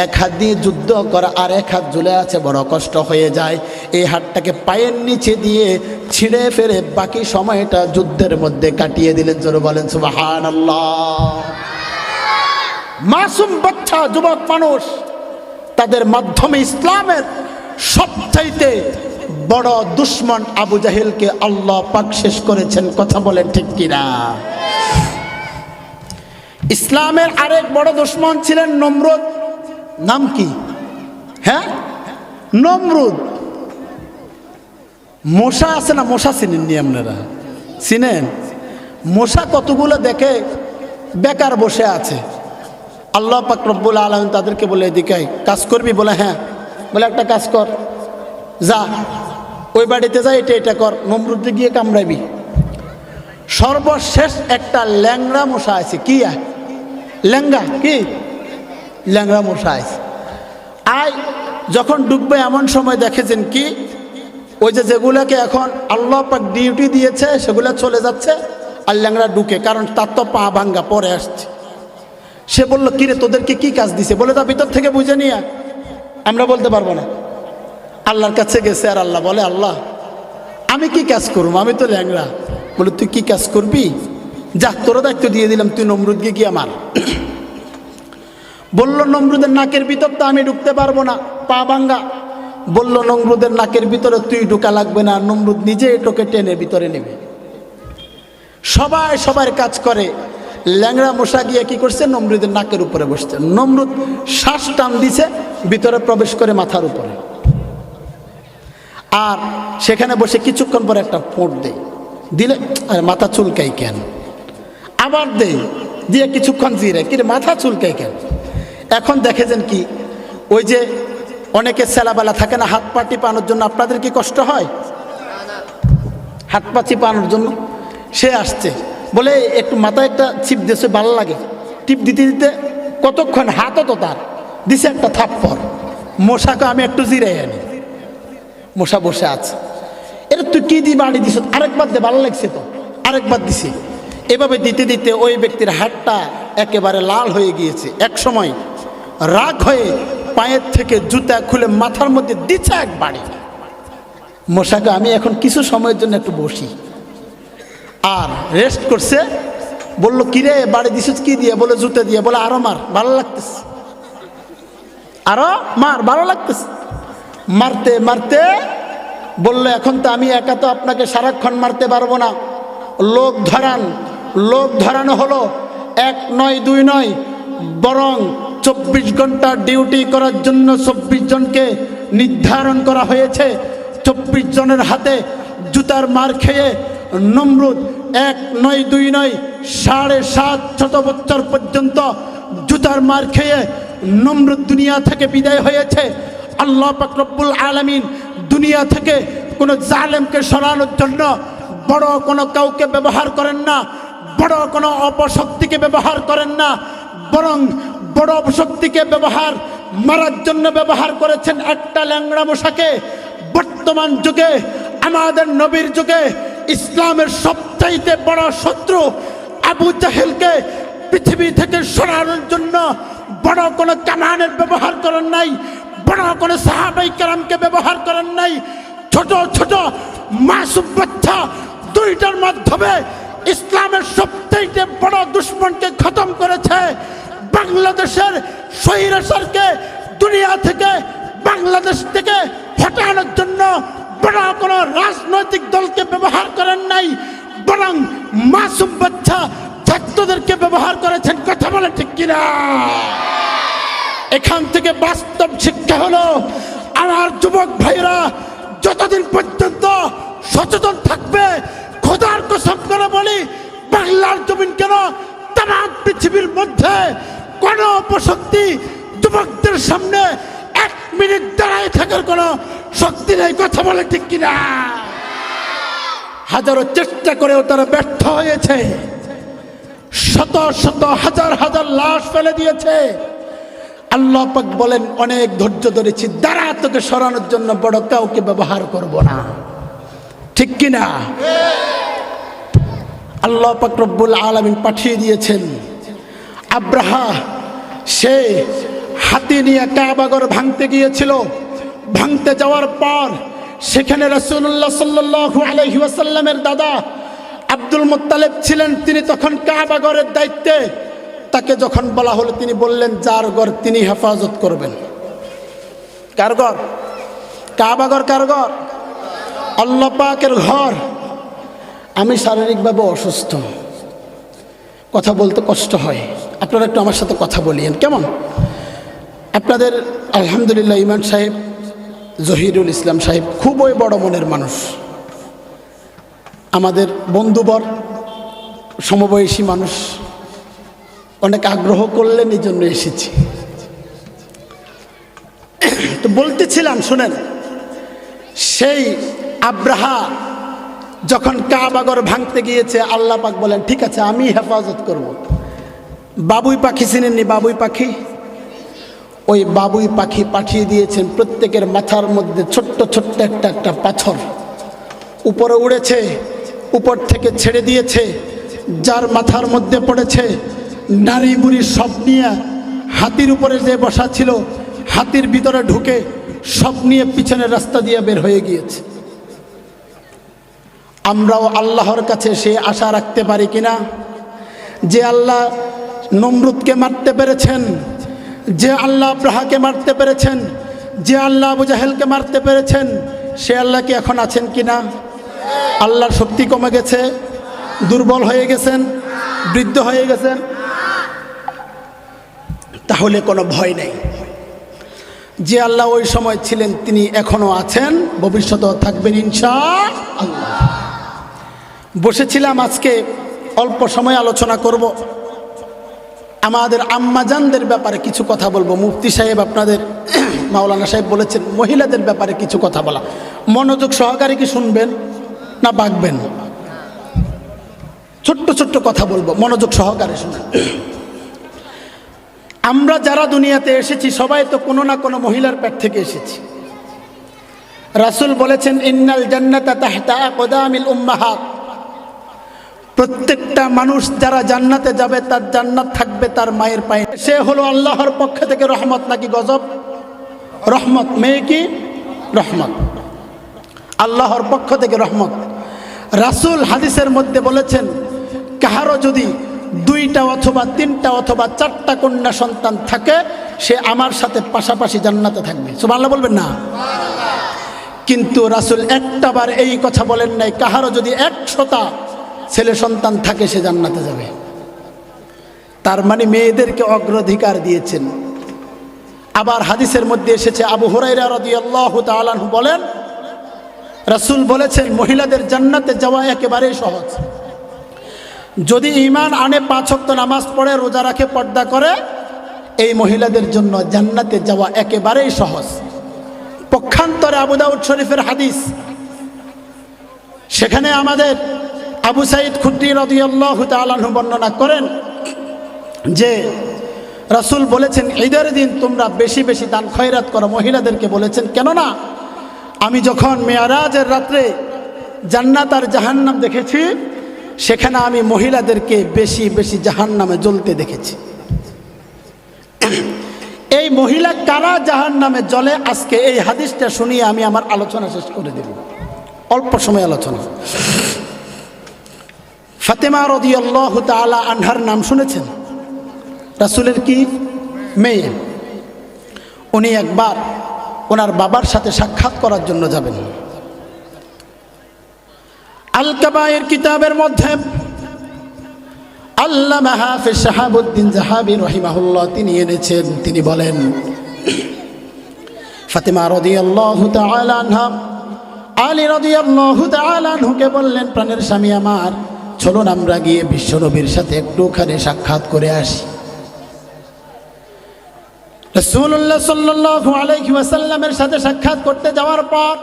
এক হাত দিয়ে যুদ্ধ করা আর এক হাত ঝুলে আছে, বড় কষ্ট হয়ে যায়। এই হাতটাকে পায়ের নিচে দিয়ে ছিঁড়ে ফেরে বাকি সময়টা যুদ্ধের মধ্যে কাটিয়ে দিলেন। জোরে বলেন সুবহানাল্লাহ। মাসুম বাচ্চা, যুবক মানুষ, তাদের মাধ্যমে ইসলামের সবচাইতে বড় দুশ্মন আবু জাহেলকে আল্লাহ পাক শেষ করেছেন। কথা বলেন ঠিক কিনা? ইসলামের আরেক বড় দুশ্মন ছিলেন নমরুদ। নাম কি? হ্যাঁ, নমরুদ। মশা আছে না, মশা চিনেননি আপনারা? চিনেন? মশা কতগুলো দেখে বেকার বসে আছে, আল্লাহ পাক রব্বুল আলামিন তাদেরকে বলে, এদিকে কাজ করবি? বলে হ্যাঁ। বলে একটা কাজ কর, যা ওই বাড়িতে যা, এটা কর, নমরুদে গিয়ে কামড়াবি। সর্বশেষ একটা ল্যাংড়া মশা আছে। কি ল্যাংড়া? কি ল্যাংড়া মশা আছে। আয় যখন ডুববে এমন সময় দেখেছেন কি, ওই যেগুলোকে এখন আল্লাহ পাক ডিউটি দিয়েছে সেগুলো চলে যাচ্ছে, আর ল্যাংড়া ঢুকে, কারণ তার তো পা ভাঙ্গা পরে আসছে। সে বলল, কিরে তোদেরকে কি কাজ দিছে? বলে, তা ভিতর থেকে বুঝে নিয়ে আমরা বলতে পারবো না। আল্লাহর কাছে গেছে, আর আল্লাহ বলে, আল্লাহ আমি কি কাজ করবো, আমি তো ল্যাংড়া। বলে, তুই কি কাজ করবি? যা, তোর দায়িত্ব দিয়ে দিলাম, তুই নমরুদকে গিয়ে মার। বলল, নমরুদের নাকের ভিতর তো আমি ঢুকতে পারবো না, পা ভাঙ্গা। বলল, নমরুদের নাকের ভিতরে তুই ঢোকা লাগবে না, নমরুদ নিজে এটাকে টেনে ভিতরে নেবে। সবাই সবার কাজ করে, ল্যাংড়া মশা গিয়ে কি করছে, নমরুদের নাকের উপরে বসছে। নমরুদ শ্বাস টান দিছে, ভিতরে প্রবেশ করে মাথার উপরে, আর সেখানে বসে কিছুক্ষণ পরে একটা ফোঁট দেয়, দিলে মাথা চুলকাই কেন, আবার দেয়, দিয়ে কিছুক্ষণ জিরে, কিরে মাথা চুলকাই কেন। এখন দেখেছেন কি, ওই যে অনেকে সেলাবেলা থাকে না হাত পা টিপানোর জন্য, আপনাদের কি কষ্ট হয় হাত পা চিপানোর জন্য? সে আসছে, বলে একটু মাথায় একটা ছিপ দিয়েছে, ভালো লাগে, টিপ দিতে দিতে কতক্ষণ হাতও তো তার দিছে একটা থাপ্পড়। মশাকে আমি একটু জিরাই আনি, মশা বসে আছে, এটা তুই কি দিয়ে বাড়ি দিস, আরেকবার দে, ভালো লাগছে তো, আরেকবার দিছি। এভাবে দিতে দিতে ওই ব্যক্তির হাতটা একেবারে লাল হয়ে গিয়েছে। এক সময় রাগ হয়ে পায়ের থেকে জুতা খুলে মাথার মধ্যে দিচ্ছে এক বাড়ি। মশাকে আমি এখন কিছু সময়ের জন্য একটু বসি, আর রেস্ট করছে। বললো কিরে বাড়ি দিছিস কি দিয়ে? বলে জুতা দিয়ে। বলে আরো মার, ভালো লাগতেছে, আরো মার, ভালো লাগতেছে। মারতে মারতে বললো এখন তো আমি একা তো আপনাকে সারাক্ষণ মারতে পারবো না, লোক ধরান। লোক ধরানো হলো, 1 নয় 2 নয়, বরং 24 ঘন্টা ডিউটি করার জন্য 24 জনকে নির্ধারণ করা হয়েছে। 24 জনের হাতে জুতার মার খেয়ে নমরুদ 1 নয় 2 নয় 7.5 বছর পর্যন্ত জুতার মার খেয়ে নমরুদ দুনিয়া থেকে বিদায় হয়েছে। আল্লাহ পাক রব্বুল আলামিন দুনিয়া থেকে কোনো জালেমকে সরানোর জন্য বড় কোনো কাউকে ব্যবহার করেন না, বড় কোনো অপশক্তিকে ব্যবহার করেন না, বরং বড় অপশক্তিকে ব্যবহার মারার জন্য ব্যবহার করেছেন একটা ল্যাংড়া মশাকে। বর্তমান যুগে, আমাদের নবীর যুগে, ইসলামের সবচাইতে বড় শত্রু আবু জাহেলকে পৃথিবী থেকে সরানোর জন্য বড় কোনো কামানের ব্যবহার করেন নাই, বড় কোনো সাহাবাই কেরামকে ব্যবহার করেন নাই। ছোট ছোট মাসুম বাচ্চা দুইটার মাধ্যমে ইসলামের সবচাইতে বড় দুশ্মনকে খতম করেছে। বাংলাদেশের স্বৈরাচারকে দুনিয়া থেকে, বাংলাদেশ থেকে হটানোর জন্য বড় কোনো রাজনৈতিক দলকে ব্যবহার করেন নাই, বরং মাসুম বাচ্চা ছাত্রদেরকে ব্যবহার করেছেন। কথা বলে ঠিক কিনা? এখান থেকে বাস্তব শিক্ষা হলো, আমার যুবক ভাইরা যতদিন পর্যন্ত সচেতন থাকবে, খোদার কসম করে বলি, বাংলার জমিন কেন তাম পৃথিবীর মধ্যে কোনো অপশক্তি যুবকদের সামনে 1 মিনিট দাঁড়ায় থাকার কোনো শক্তি নেই। কথা বলে ঠিক কিনা? হাজারো চেষ্টা করেও তারা ব্যর্থ হয়েছে, শত শত হাজার হাজার লাশ ফেলে দিয়েছে। আল্লাহ পাক বলেন অনেক ধৈর্য ধরেছি, দ্বারা তোকে সরানোর জন্য বড় কাউকে ব্যবহার করব না। ঠিক কিনা? আল্লাহ পাক রব্বুল আলামিন পাঠিয়ে দিয়েছেন আব্রাহা। সে হাতি নিয়ে কাবাগর ভাঙতে গিয়েছিল। ভাঙতে যাওয়ার পর সেখানে রাসূলুল্লাহ সাল্লাল্লাহু আলাইহি ওয়াসাল্লামের দাদা আব্দুল মুত্তালিব ছিলেন। তিনি তখন কাবাগরের দায়িত্বে। তাকে যখন বলা হলো, তিনি বললেন যার ঘর তিনি হেফাজত করবেন। কার ঘর? কাবাগর কার ঘর? আল্লাহ পাকের ঘর। আমি শারীরিকভাবে অসুস্থ, কথা বলতে কষ্ট হয়, আপনারা একটু আমার সাথে কথা বলিয়েন কেমন? আপনাদের আলহামদুলিল্লাহ ইমাম সাহেব জহিরুল ইসলাম সাহেব খুবই বড় মনের মানুষ, আমাদের বন্ধুবর, সমবয়সী মানুষ, অনেক আগ্রহ করলেন, এই জন্য এসেছি। তো বলতেছিলাম শুনেন, সেই আব্রাহা যখন কাবাগর ভাঙতে গিয়েছে, আল্লাহ পাক বলেন ঠিক আছে আমি হেফাজত করব। বাবুই পাখি চিনেননি? বাবুই পাখি, ওই বাবুই পাখি পাঠিয়ে দিয়েছেন। প্রত্যেকের মাথার মধ্যে ছোট্ট ছোট্ট একটা একটা পাথর উপরে উড়েছে, উপর থেকে ছেড়ে দিয়েছে। যার মাথার মধ্যে পড়েছে, নারী বুড়ি সব নিয়ে হাতির উপরে যে বসা ছিল, হাতির ভিতরে ঢুকে সব নিয়ে পিছনের রাস্তা দিয়ে বের হয়ে গিয়েছে। আমরাও আল্লাহর কাছে সে আশা রাখতে পারি কিনা, যে আল্লাহ নমরুদকে মারতে পেরেছেন, যে আল্লাহ আব্রাহাকে মারতে পেরেছেন, যে আল্লাহ আবু জাহেলকে মারতে পেরেছেন, সে আল্লাহ কি এখন আছেন কিনা? আল্লাহর শক্তি কমে গেছে? দুর্বল হয়ে গেছেন? বৃদ্ধ হয়ে গেছেন, তাহলে কোনো ভয় নেই। যে আল্লাহ ওই সময় ছিলেন তিনি এখনো আছেন, ভবিষ্যতেও থাকবেন ইনশাআল্লাহ। বসেছিলাম আজকে অল্প সময় আলোচনা করব, আমাদের আম্মাজানদের ব্যাপারে কিছু কথা বলবো। মুফতি সাহেব আপনাদের মাওলানা সাহেব বলেছেন মহিলাদের ব্যাপারে কিছু কথা বলা। মনোযোগ সহকারে কি শুনবেন না বাগবেন? ছোট্ট ছোট্ট কথা বলবো, মনোযোগ সহকারে শুনুন। আমরা যারা দুনিয়াতে এসেছি সবাই তো কোনো না কোনো মহিলার পেট থেকে এসেছি। রাসূল বলেছেন ইন্নাল জান্নাতা তাহতা আকদামিল উম্মাহাত, প্রত্যেকটা মানুষ যারা জান্নাতে যাবে তার জান্নাত থাকবে তার মায়ের পায়ে। সে হলো আল্লাহর পক্ষ থেকে রহমত নাকি গজব? রহমত। মেয়ে কি? রহমত, আল্লাহর পক্ষ থেকে রহমত। রাসূল হাদিসের মধ্যে বলেছেন কাহারও যদি 2টা অথবা 3টা অথবা 4টা কন্যা সন্তান থাকে সে আমার সাথে পাশাপাশি জান্নাতে থাকবে। সুবহানাল্লাহ বলবেন না? কিন্তু রাসূল একটাবার এই কথা বলেন নাই কাহারও যদি 100টা ছেলে সন্তান থাকে সে জান্নাতে যাবে। তার মানে মেয়েদেরকে অগ্রাধিকার দিয়েছেন। আবার হাদিসের মধ্যে এসেছে আবু হুরায়রা রাদিয়াল্লাহু তাআলা আনহু বলেন রাসূল বলেছেন মহিলাদের জান্নাতে যাওয়া একেবারেই সহজ। যদি ঈমান আনে, 5 ওয়াক্ত নামাজ পড়ে, রোজা রাখে, পর্দা করে, এই মহিলাদের জন্য জান্নাতে যাওয়া একেবারেই সহজ। পক্ষান্তরে আবু দাউদ শরীফের হাদিস, সেখানে আমাদের আবু সাঈদ খুদরি রাদিয়াল্লাহু তাআলা আনহু বর্ণনা করেন যে রাসূল বলেছেন ঈদের দিন তোমরা বেশি বেশি দান খয়রাত করো। মহিলাদেরকে বলেছেন কেননা আমি যখন মেয়ারাজের রাত্রে জান্নাত আর জাহান্নাম দেখেছি সেখানে আমি মহিলাদেরকে বেশি বেশি জাহান্নামে জ্বলতে দেখেছি। এই মহিলা কারা জাহান্নামে জ্বলে আজকে এই হাদিসটা শুনিয়ে আমি আমার আলোচনা শেষ করে দেব। অল্প সময় আলোচনা। ফাতেমা রাদিয়াল্লাহু তাআলা আনহার নাম শুনেছেন? রাসূলের কি মেয়ে। উনি একবার ওনার বাবার সাথে সাক্ষাৎ করার জন্য যাবেন। আল কাবায়ের কিতাবের মধ্যে আল্লামা হাফেজ শাহাবুদ্দিন জাহাবী রাহিমাহুল্লাহ তিনি এনেছেন। তিনি বলেন ফাতেমা রাদিয়াল্লাহু তাআলা আনহা আলী রাদিয়াল্লাহু তাআলা আনহুকে বললেন প্রাণের স্বামী আমার, চলুন আমরা গিয়ে বিশ্বনবীর সাথে একটুখানি সাক্ষাৎ করে আসি। রাসূলুল্লাহ সাল্লাল্লাহু আলাইহি ওয়াসাল্লামের সাথে সাক্ষাৎ করতে যাওয়ার পর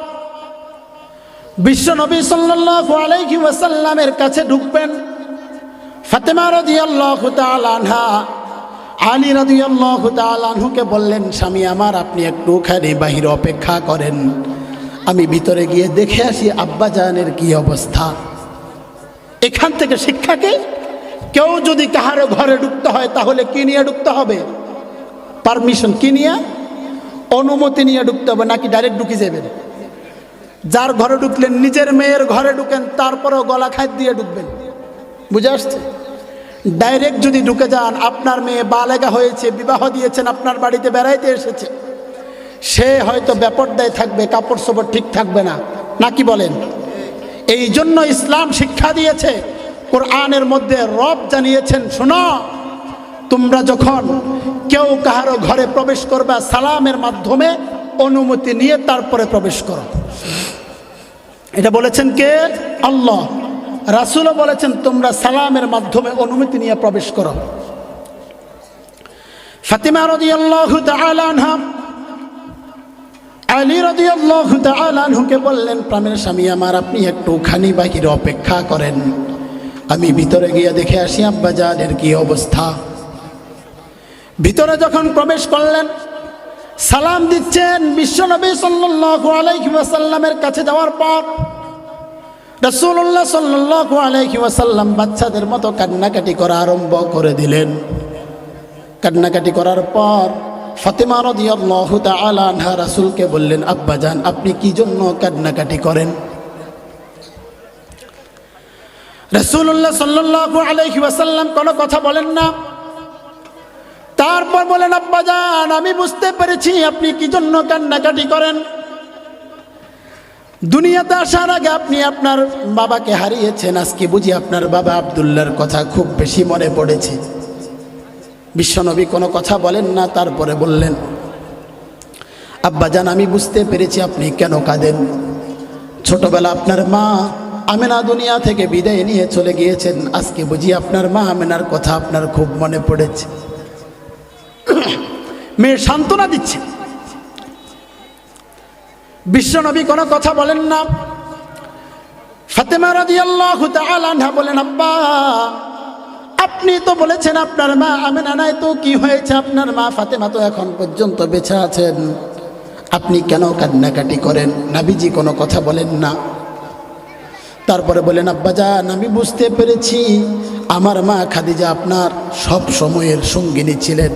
বিশ্বনবী সাল্লাল্লাহু আলাইহি ওয়াসাল্লামের কাছে ঢুকবেন। ফাতেমা রাদিয়াল্লাহু তাআলা আনহা আলী রাদিয়াল্লাহু তাআলা আনহুকে বললেন স্বামী আমার, আপনি একটুখানি বাহিরে অপেক্ষা করেন, আমি ভিতরে গিয়ে দেখে আসি আব্বা জানের কি অবস্থা। এখান থেকে শিক্ষা কি? কেউ যদি কাহারো ঘরে ঢুকতে হয় তাহলে কি নিয়ে ঢুকতে হবে? পারমিশন কি নিয়ে? অনুমতি নিয়ে ঢুকতে হবে, নাকি ডাইরেক্ট ঢুকে যাবেন? যার ঘরে ঢুকলেন নিজের মেয়ের ঘরে ঢুকেন তারপরেও গলা খাই দিয়ে ঢুকবেন। বুঝে আসছে? ডাইরেক্ট যদি ঢুকে যান, আপনার মেয়ে বালেগা হয়েছে, বিবাহ দিয়েছেন, আপনার বাড়িতে বেড়াইতে এসেছে, সে হয়তো বেপরদায় থাকবে, কাপড় চোপড় ঠিক থাকবে না, নাকি বলেন? এই জন্য ইসলাম শিক্ষা দিয়েছে, কোরআনের মধ্যে রব জানিয়েছেন শোনো তোমরা যখন কেউ কাহারো ঘরে প্রবেশ করবে সালামের মাধ্যমে অনুমতি নিয়ে তারপরে প্রবেশ করো। এটা বলেছেন কে? আল্লাহ। রাসূলও বলেছেন তোমরা সালামের মাধ্যমে অনুমতি নিয়ে প্রবেশ করো। ফাতিমা রাদিয়াল্লাহু তাআলা আনহা আলী রাদিয়াল্লাহু তাআলা আনহুকে বললেন প্রাণের স্বামী আমার, আপনি একটুখানি বাহিরে অপেক্ষা করেন, আমি ভিতরে গিয়ে দেখে আসি আব্বা জানের কি অবস্থা। ভিতরে যখন প্রবেশ করলেন, সালাম দিচ্ছেন, বিশ্বনবী সাল্লাল্লাহু আলাইহি ওয়াসাল্লামের কাছে যাওয়ার পর রাসূলুল্লাহ সাল্লাল্লাহু আলাইহি ওয়াসাল্লাম বাচ্চাদের মতো কান্নাকাটি করা আরম্ভ করে দিলেন। কান্নাকাটি করার পর ফাতেমা রাদিয়াল্লাহু তাআলা আনহা রাসূলকে বললেন আব্বা জান, আপনি কি জন্য কান্নাকাটি করেন? রাসূলুল্লাহ সাল্লাল্লাহু আলাইহি ওয়াসাল্লাম কোনো কথা বলেন না। তারপর বলেন আব্বা জান, আমি বুঝতে পেরেছি আপনি কি জন্য কান্নাকাটি করেন। দুনিয়াতে আসার আগে আপনি আপনার বাবাকে হারিয়েছেন, আজকে বুঝি আপনার বাবা আব্দুল্লাহর কথা খুব বেশি মনে পড়েছে। বিশ্বনবী কোনো কথা বলেন না, তারপরে বললেন, আব্বাজান আমি বুঝতে পেরেছি আপনি কেন কাঁদেন। ছোটবেলা আপনার মা আমেনা দুনিয়া থেকে বিদায় নিয়ে চলে গিয়েছেন, আজকে বুঝি আপনার মা আমেনার কথা আপনার খুব মনে পড়েছে। মেয়ে সান্ত্বনা দিচ্ছে। বিশ্বনবী কোনো কথা বলেন না। ফাতেমা রাদিয়াল্লাহু তাআলা আনহা বলেন, আব্বা আপনি তো বলেছেন আপনার মা আমেনা নাই, তো কি হয়েছে? আপনার মা ফাতেমা তো এখন পর্যন্ত বেঁচে আছেন, আপনি কেন কান্নাকাটি করেন? নবীজি কোনো কথা বলেন না। তারপরে বলেন, আব্বাজান আমি বুঝতে পেরেছি আমার মা খাদিজা আপনার সব সময়ের সঙ্গিনী ছিলেন,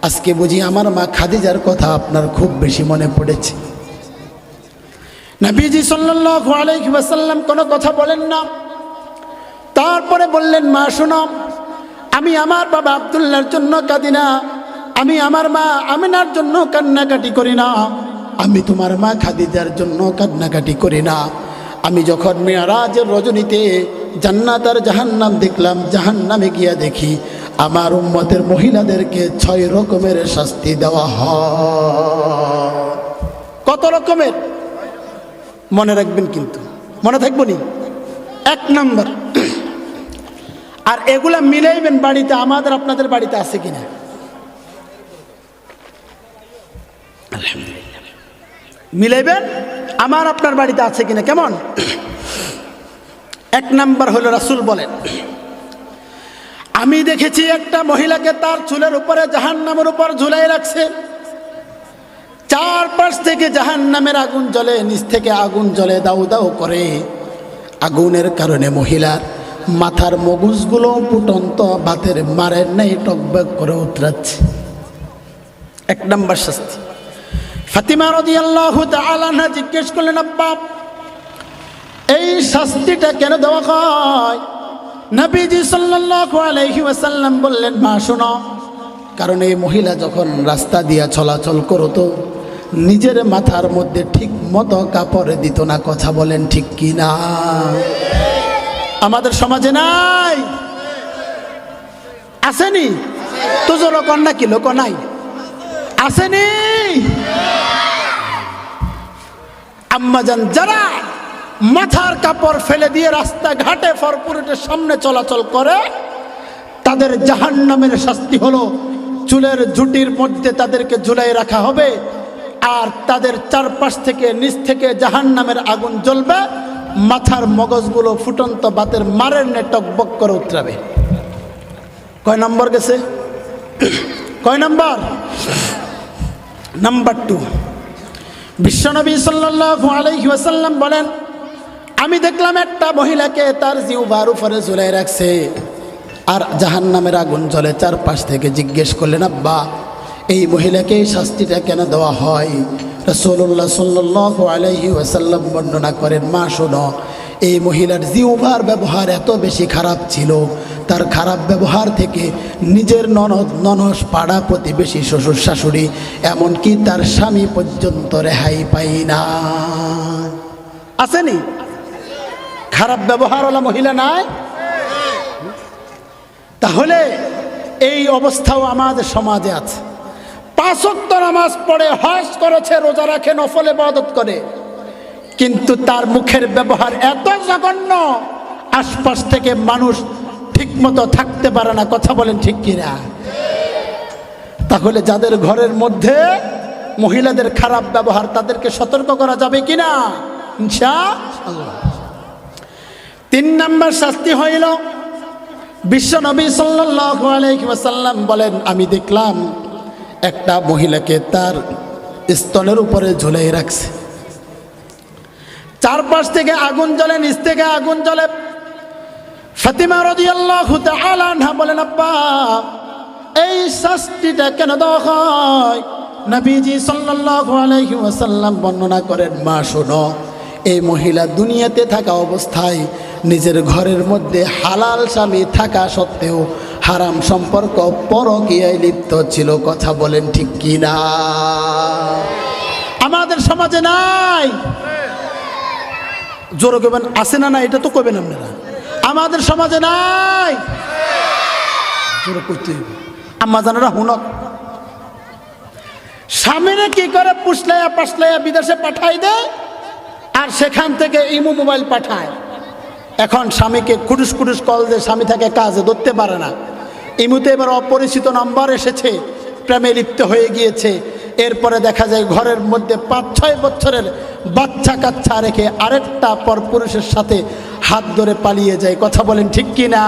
আজকে বুঝি আমার মা খাদিজার কথা আপনার খুব বেশি মনে পড়েছে। নবীজি সাল্লাল্লাহু আলাইহি ওয়াসাল্লাম কোনো কথা বলেন না। তারপরে বললেন, মা শোনো, আমি আমার বাবা আব্দুল্লাহর জন্য কাঁদি না, আমি আমার মা আমিনার জন্য কান্নাকাটি করি না, আমি তোমার মা খাদিজার জন্য কান্নাকাটি করি না। আমি যখন মেরাজের রজনীতে জান্নাত আর জাহান্নাম দেখলাম, জাহান্নামে গিয়া দেখি আমার উম্মতের মহিলাদেরকে 6 রকমের শাস্তি দেওয়া হয়। কত রকমের? মনে রাখবেন, কিন্তু মনে থাকবো নি। 1 নাম্বার, আর এগুলা মিলাইবেন বাড়িতে, আমাদের আপনাদের বাড়িতে আছে কিনা। আলহামদুলিল্লাহ, মিলাইবেন আমার আপনার বাড়িতে আছে কিনা। কেমন? 1 নাম্বার হলো, রাসূল বলেন, আমি দেখেছি একটা মহিলাকে তার চুলের উপরে জাহান্নামের উপর ঝুলাই রাখছে, চারপাশ থেকে জাহান্নামের আগুন জ্বলে, নিচ থেকে আগুন জ্বলে দাউ দাউ করে। আগুনের কারণে মহিলার মাথার মগজগুলো ফুটন্ত ভাতের মারের নেই টকবক করে উতরাচ্ছে। 1 নাম্বার শাস্তি। ফাতিমা রাদিয়াল্লাহু তাআলা আনহা জিজ্ঞেস করলেন, আব্বা এই শাস্তিটা কেন দেওয়া হয়? নবীজি সাল্লাল্লাহু আলাইহি ওয়াসাল্লাম বললেন, মা শোনো, কারণ এই মহিলা যখন রাস্তা দিয়া চলাচল করতো নিজের মাথার মধ্যে ঠিক মতো কাপড় দিত না। কথা বলেন ঠিক কি না? আমাদের সমাজে নাই? আসেনি? তুজো লোক নাকি লোক নাই? আসেনি? আম্মাজান যারা মাথার কাপড় ফেলে দিয়ে রাস্তাঘাটে ফরপুরেটের সামনে চলাচল করে, তাদের জাহান্নামের শাস্তি হলো চুলের ঝুঁটির মধ্যে তাদেরকে ঝুলাই রাখা হবে, আর তাদের চারপাশ থেকে নিচ থেকে জাহান্নামের আগুন জ্বলবে, মাথার মগজগুলো ফুটন্ত বাতের মারের নে টকবক করে উতরাবে। কয় নম্বর গেছে? কয় নম্বর? নাম্বার 2। বিশ্বনবী সাল্লাল্লাহু আলাইহি ওয়াসাল্লাম বলেন, আমি দেখলাম একটা মহিলাকে তার জিহ্বার উপরে ঝুলাই রাখছে আর জাহান্নামের আগুন জ্বলে। চারপাশ থেকে জিজ্ঞেস করলেন, আব্বা এই মহিলাকে এই শাস্তিটা কেন দেওয়া হয়? রাসূলুল্লাহ সাল্লাল্লাহু আলাইহি ওয়াসাল্লাম বর্ণনা করেন, মা শোনো, এই মহিলার জিহ্বার ব্যবহার এত বেশি খারাপ ছিল, তার খারাপ ব্যবহার থেকে নিজের ননদ ননস পাড়া প্রতিবেশী শ্বশুর শাশুড়ি এমনকি তার স্বামী পর্যন্ত রেহাই পাই না। আসেনি? খারাপ ব্যবহারওয়ালা মহিলা নাই? তাহলে এই অবস্থাও আমাদের সমাজে আছে। 5 ওয়াক্ত নামাজ পড়ে, হজ করেছে, রোজা রাখে, নফল ইবাদত করে, কিন্তু তার মুখের ব্যবহার এত জঘন্য, আশপাশ থেকে মানুষ ঠিকমতো থাকতে পারে না। কথা বলেন ঠিক কিনা? তাহলে যাদের ঘরের মধ্যে মহিলাদের খারাপ ব্যবহার, তাদেরকে সতর্ক করা যাবে কিনা? ইনশাআল্লাহ। 3 নাম্বার শাস্তি হইল, বিশ্ব নবী সাল্লাল্লাহু আলাইহি ওয়াসাল্লাম বলেন, আমি দেখলাম একটা মহিলাকে তার স্তনের উপরে ঝুলাই রাখছে, চারপাশ থেকে আগুন জ্বলে, নিচ থেকে আগুন জ্বলে। ফাতিমা রাদিয়াল্লাহু তাআলা আনহা বলেন, আব্বা এই শাস্তিটা কেন দেওয়া হয়? নবীজি সাল্লাল্লাহু আলাইহি ওয়াসাল্লাম বর্ণনা করেন, মা শোনো, এই মহিলা দুনিয়াতে থাকা অবস্থায় নিজের ঘরের মধ্যে হালাল স্বামী থাকা সত্ত্বেও হারাম সম্পর্ক পরকীয়ায় লিপ্ত ছিল। কথা বলেন ঠিক কি না? আমাদের সমাজে নাই? জোরে কবেন আছে না না, এটা তো কবেন আপনারা। আমাদের সমাজে নাই, জোরে করতে হইবে। আম্মা জানেরা হুনক স্বামীরে কি করে পুষলাইয়া পাশলাইয়া বিদেশে পাঠাই দেয়, আর সেখান থেকে ইমো মোবাইল পাঠায়। এখন স্বামীকে কুটুস কুটুস কল দিয়ে স্বামী থাকে কাজে ধরতে পারে না। ইমুতে এবার অপরিচিত নাম্বার এসেছে, প্রেমে লিপ্ত হয়ে গিয়েছে। এরপরে দেখা যায় ঘরের মধ্যে 5-6 বছরের বাচ্চা কাচ্চা রেখে আরেকটা পরপুরুষের সাথে হাত ধরে পালিয়ে যায়। কথা বলেন ঠিক কি না?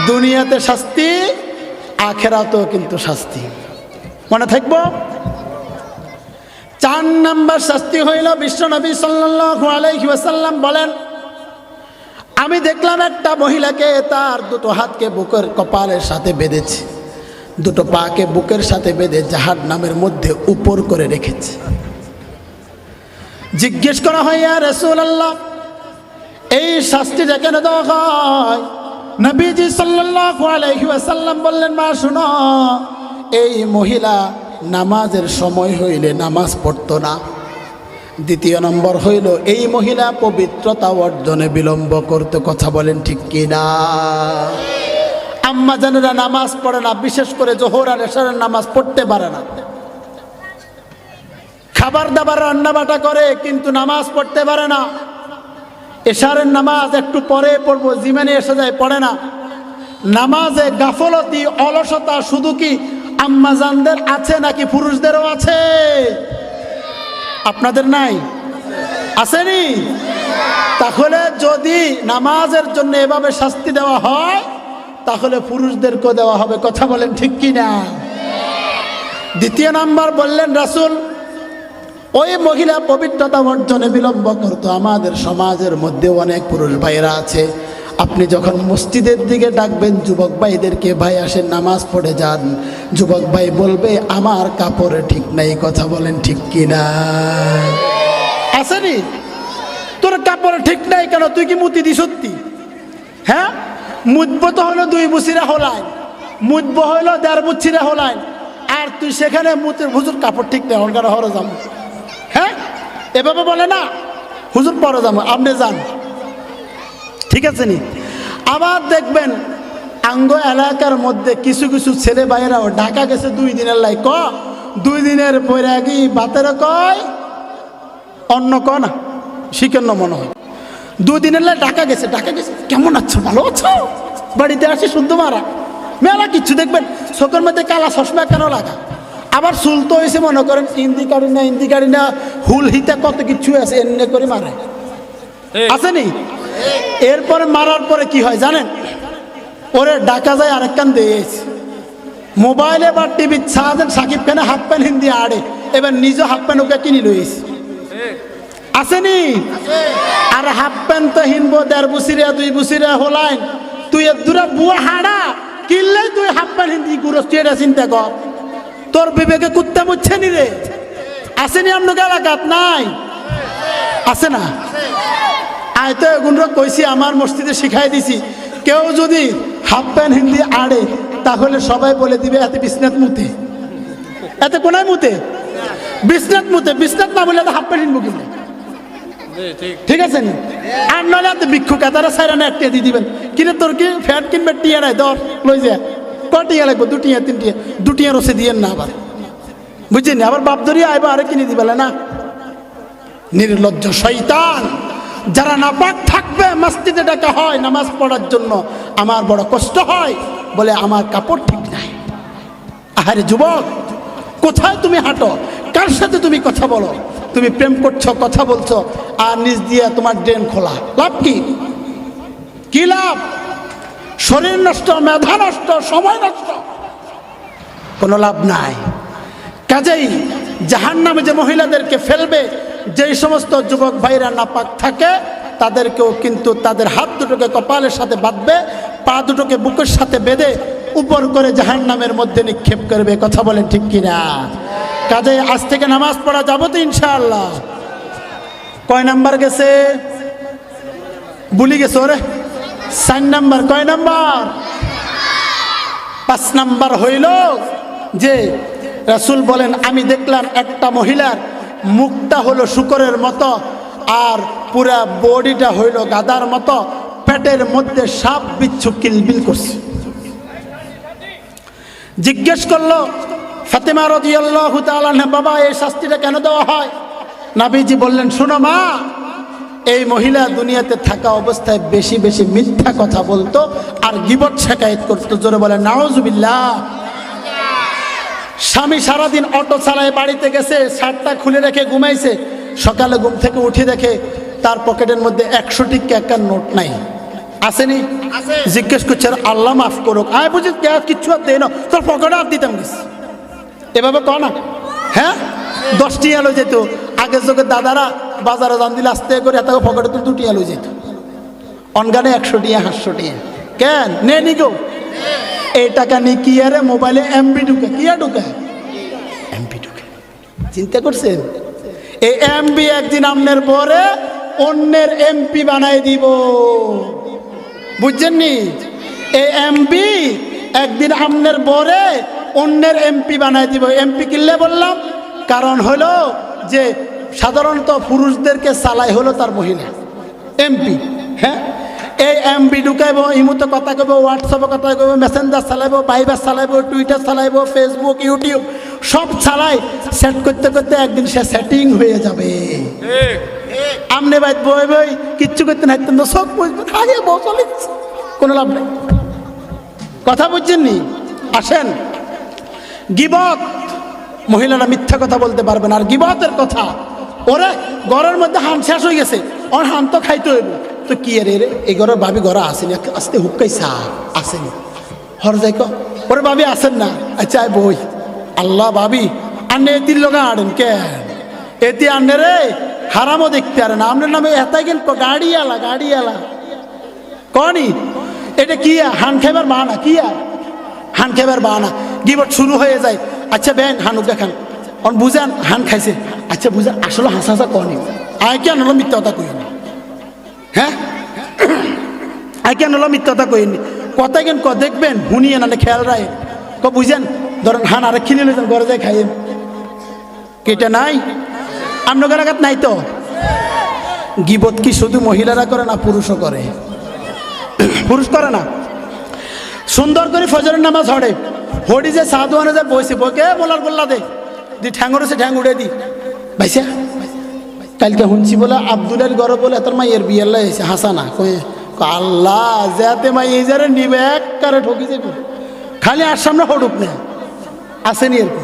দুনিয়াতে শাস্তি, আখেরাতেও কিন্তু শাস্তি, মনে থাকবো। 4 নাম্বার শাস্তি হইল, বিশ্বনবী সাল্লাল্লাহু আলাইহি ওয়াসাল্লাম বলেন, আমি দেখলাম একটা মহিলাকে তার দুটো হাতকে বুকের কপালের সাথে বেঁধেছে, দুটো পাকে বুকের সাথে বেঁধে জাহান্নামের মধ্যে উপর করে রেখেছে। জিজ্ঞেস করা হয়, ইয়া রাসূলুল্লাহ, এই শাস্তিটা কেন দেওয়া হয়? নবীজি সাল্লাল্লাহু আলাইহি ওয়াসাল্লাম বললেন, মা শুনো, এই মহিলা নামাজের সময় হইলে নামাজ পড়তো না। দ্বিতীয় নম্বর হইল, এই মহিলা পবিত্রতা অর্জনে বিলম্ব করতে। কথা বলেন ঠিক কিনা? আম্মা জানেরা নামাজ পড়ে না, বিশেষ করে জোহর আর এশারের নামাজ পড়তে পারে না। খাবার দাবার রান্না বাটা করে কিন্তু নামাজ পড়তে পারে না। এশারের নামাজ একটু পরে পড়বো, জিমানে এসে যায়, পড়ে না। নামাজে গাফলতি অলসতা শুধু কি আম্মা জানদের আছে নাকি পুরুষদেরও আছে? আপনাদের নাই? আসেনি? তাহলে যদি নামাজের জন্য এভাবে শাস্তি দেওয়া হয়, তাহলে পুরুষদেরকেও দেওয়া হবে। কথা বলেন ঠিক কি না? দ্বিতীয় নাম্বার বললেন রাসূল, ওই মহিলা পবিত্রতা অর্জনে বিলম্ব করতো। আমাদের সমাজের মধ্যে অনেক পুরুষ ভাইরা আছে, আপনি যখন মসজিদের দিকে ডাকবেন যুবক ভাইদেরকে, ভাই আসেন নামাজ পড়ে যান, যুবক ভাই বলবে আমার কাপড়ে ঠিক নাই। কথা বলেন ঠিক কিনা? আসেনি? তোর কাপড়ে ঠিক নাই কেন? তুই কি মুতি দি সত্যি? হ্যাঁ, মুতবো তো হলো 2 বুছিরা হলায়, মুতবো হইলো 1.5 বুছিরা হলায়, আর তুই সেখানে মুতের হুজুর কাপড় ঠিক নেই, অনকার হরে যাম। হ্যাঁ, এভাবে বলে না, হুজুর পরে যাবো, আপনি যান, ঠিক আছে নি? আবার দেখবেন আঙ্গ এলাকার মধ্যে কিছু কিছু ছেলে ভাইয়েরাও ঢাকা গেছে 2 দিনের লাই, 2 দিনের পরে আগে বাতের কয় অন্য ক না শিখেন না মনে হয়। 2 দিনের লাই ঢাকা গেছে, কেমন আছো, ভালো আছো? বাড়িতে আসি শুদ্ধ মারা মেলা কিছু দেখবেন, চোখের মধ্যে কালা চশমা কেন লাগা, আবার চুল তো হয়েছে মনে করেন ইন্দি কারি না হুল হিতা কত কিছু আছে, এমনি করে মারে, আসেনি? এরপরে মারার পরে কি হয় জানেন? ওরে ডাকা যায় আরেক কান দিয়েছে, মোবাইলে বা টিভি সাহায্যে সাকিব খানে হাফ প্যান্ট হিন্দি আড়ে, এবার নিজে হাফ প্যান্ট ওকে কিনে লইছে, আসেনি? আর হাফ প্যান্ট তো হিনবো 1.5 বুছিরা 2 বুছিরা হলাইন, তুই দুরা বুয়া হাড়া কিনলে তুই হাফ প্যান্ট হিন্দি গুরস, তুই এটা চিন্তা কর, তোর বিবেকে কুত্তা মুচ্ছে নি রে? আসেনি? আপনার এলাকাত নাই? আছে না? আয় তো এগুলো কইছি, আমার মসজিদে শিখাই দিছি, কেউ যদি হাফ প্যান্ট হিন্দি আড়ে তাহলে সবাই বলে দিবে এতে বিছনাত মুতে, এতে কোনায় মুতে, বিছনাত মুতে, বিছনাত না বলে হাফ প্যান্ট হিনবো কিনবে, ঠিক আছে নি? আর নলে এত ভিক্ষুক তারা সাইরানা একটা দিয়ে দিবেন, কিনে তোর কি ফ্যাট কিনবে টিয়া নাই, দর লই যা, কটিয়া লাগবে, 2 টিয়া 3 টিয়া, 2 টিয়া রসে দিয়েন না আবার, বুঝছেন? আবার বাপ ধরিয়া আইবা আরে কিনে দিবেলে না, নির্লজ্জ শয়তান। যারা নাপাক থাকবে মসজিদে ডাকা হয় নামাজ পড়ার জন্য, আমার বড় কষ্ট হয়, বলে আমার কাপড় ঠিক নাই। আরে যুবক, কোথায় তুমি হাঁটো, কার সাথে তুমি কথা বলো? তুমি প্রেম করছো, কথা বলছো, আর নিজ দিয়ে তোমার ড্রেন খোলা, লাভ কি? কি লাভ? শরীর নষ্ট, মেধা নষ্ট, সময় নষ্ট, কোনো লাভ নাই। কাজেই জাহান্নামে যে মহিলাদেরকে ফেলবে, যেই সমস্ত যুবক ভাইরা নাপাক থাকে তাদেরকেও কিন্তু তাদের হাত দুটোকে কপালের সাথে বাঁধবে, পা দুটোকে বুকের সাথে বেঁধে উপর করে জাহান্নামের মধ্যে নিক্ষেপ করবে। কথা বলেন ঠিক কিনা? কাজে আজ থেকে নামাজ পড়া যাবো তো ইনশাআল্লাহ। কয় নাম্বার গেছে? ভুলি গেছে ওরে। 4 নাম্বার। কয় নাম্বার? 5 নাম্বার হইল যে রাসূল বলেন, আমি দেখলাম একটা মহিলার মুখটা হলো শুকরের মতো, আর পুরা বডিটা হইল গাদার মতো, পেটের মধ্যে সাপ বিচ্ছু কিলবিল করছে। জিজ্ঞেস করলো ফাতেমা রাদিয়াল্লাহু তাআলা আনহা, বাবা এই শাস্তিটা কেন দেওয়া হয়? নবীজি বললেন, শোনো মা, এই মহিলা দুনিয়াতে থাকা অবস্থায় বেশি বেশি মিথ্যা কথা বলতো আর গীবত শেখায়ত করতো। জোরে বলে নাউজুবিল্লাহ। স্বামী সারাদিন অটো চালায়, বাড়িতে গেছে, শার্টটা খুলে রেখে ঘুমাইছে, সকালে ঘুম থেকে উঠে দেখে তার পকেটের মধ্যে 100 টাকার নোট নাই। আসেনি? জিজ্ঞেস করছে, আল্লাহ মাফ করুক। আয় বুঝি কিচ্ছু আর দেয় না, তোর পকেটে আর দিতাম গেছি। এভাবে কো না। হ্যাঁ, 10 টিয়া লো যেত। আগের যুগে দাদারা বাজারে জান দিলে আস্তে করে এত পকেটে তো 2 টিয়া লো যেত। অনগানে 100 টিয়া 500 টিয়া কেন নে নি গো? এই টাকা নিয়ে কি আরে মোবাইলে এমবি ঢুকে, কি আর ঢুকে? এমবি ঢুকে। চিন্তা করছেন? এই এমবি একদিন আপনার পরে অন্যের এমপি বানাই দিব। বুঝছেন নি? এই এমপি একদিন আপনার পরে অন্যের এমপি বানাই দিব। এমপি কিনলে বললাম কারণ হলো যে সাধারণত পুরুষদেরকে চালাই হলো তার মহিলা এমপি। হ্যাঁ, এই এমপি ঢুকাইব, ইমুতে কথা কইব, হোয়াটসঅ্যাপে কথা কইব, মেসেঞ্জার চালাইব, ভাইবার চালাইব, টুইটার চালাইব, ফেসবুক, ইউটিউব সব চালাই। সেট করতে করতে একদিন সে সেটিং হয়ে যাবে। আমনে বাইত বই বই কিচ্ছু করতে না, সব বুঝবেন আগে বসলে কোনো লাভ নেই। কথা বুঝছেন নি? আসেন, গীবত, মহিলারা মিথ্যা কথা বলতে পারবে না। আর গীবতের কথা, ওরে ঘরের মধ্যে হান শেষ হয়ে গেছে, ওর হান তো খাইতে হইব, তো কি রে এই ঘরের ভাবি ঘরে আসেনি, আসতে হুক্কাইছা আসেনি, হর যাই ওরে ভাবি আসেন না, আচ্ছা বই আল্লাহ ভাবি আন্নে এতির লোক আড়েন কেন? এতি আন্নে রে হারামও দেখতে পারে না। আপনার নামে এতাই কেন গাড়িওয়ালা গাড়িওয়ালা কনি? এটা কি হান খাইবার বাহানা? কি হান খাইবার বাহানা? গিবট শুরু হয়ে যায়। আচ্ছা বেন হানুকা খান অন বুঝান হান খাইছে, আচ্ছা বুঝান আসলে হাসা হাসা কনি, আয় কেন হলো মিথ্যা কথা কইনি? হ্যাঁ, আয় কেন হলো মিথ্যা কথা কইনি? কথা কেন দেখবেন শুনিয়ে না খেয়াল রায় বুঝেন। ধরেন হান আরেক খিনে নিতেন ঘরে যায় খাইয়েন, কেটা নাই? আপনার আঘাত নাই তো? গিবত কি শুধু মহিলারা করে না পুরুষও করে? পুরুষ করে না? সুন্দর করে ফজরের নামাজ হড়ে হড়ি যে সাধুয়ানে যে বসে বকে বলার বললা দে দি ঠ্যাঙ্গর সে ঠ্যাং উড়ে দি ভাইসা। কালকে শুনছি বলে আব্দুলের ঘরে বলে তোর মা এর বিয়ের এসে হাসানা কয়ে আল্লাহ যাতে মা এই যারে নিবে এক কারে ঠকি যাবে, খালি আর সামনে হড়ুক না। আসেনি এরকম?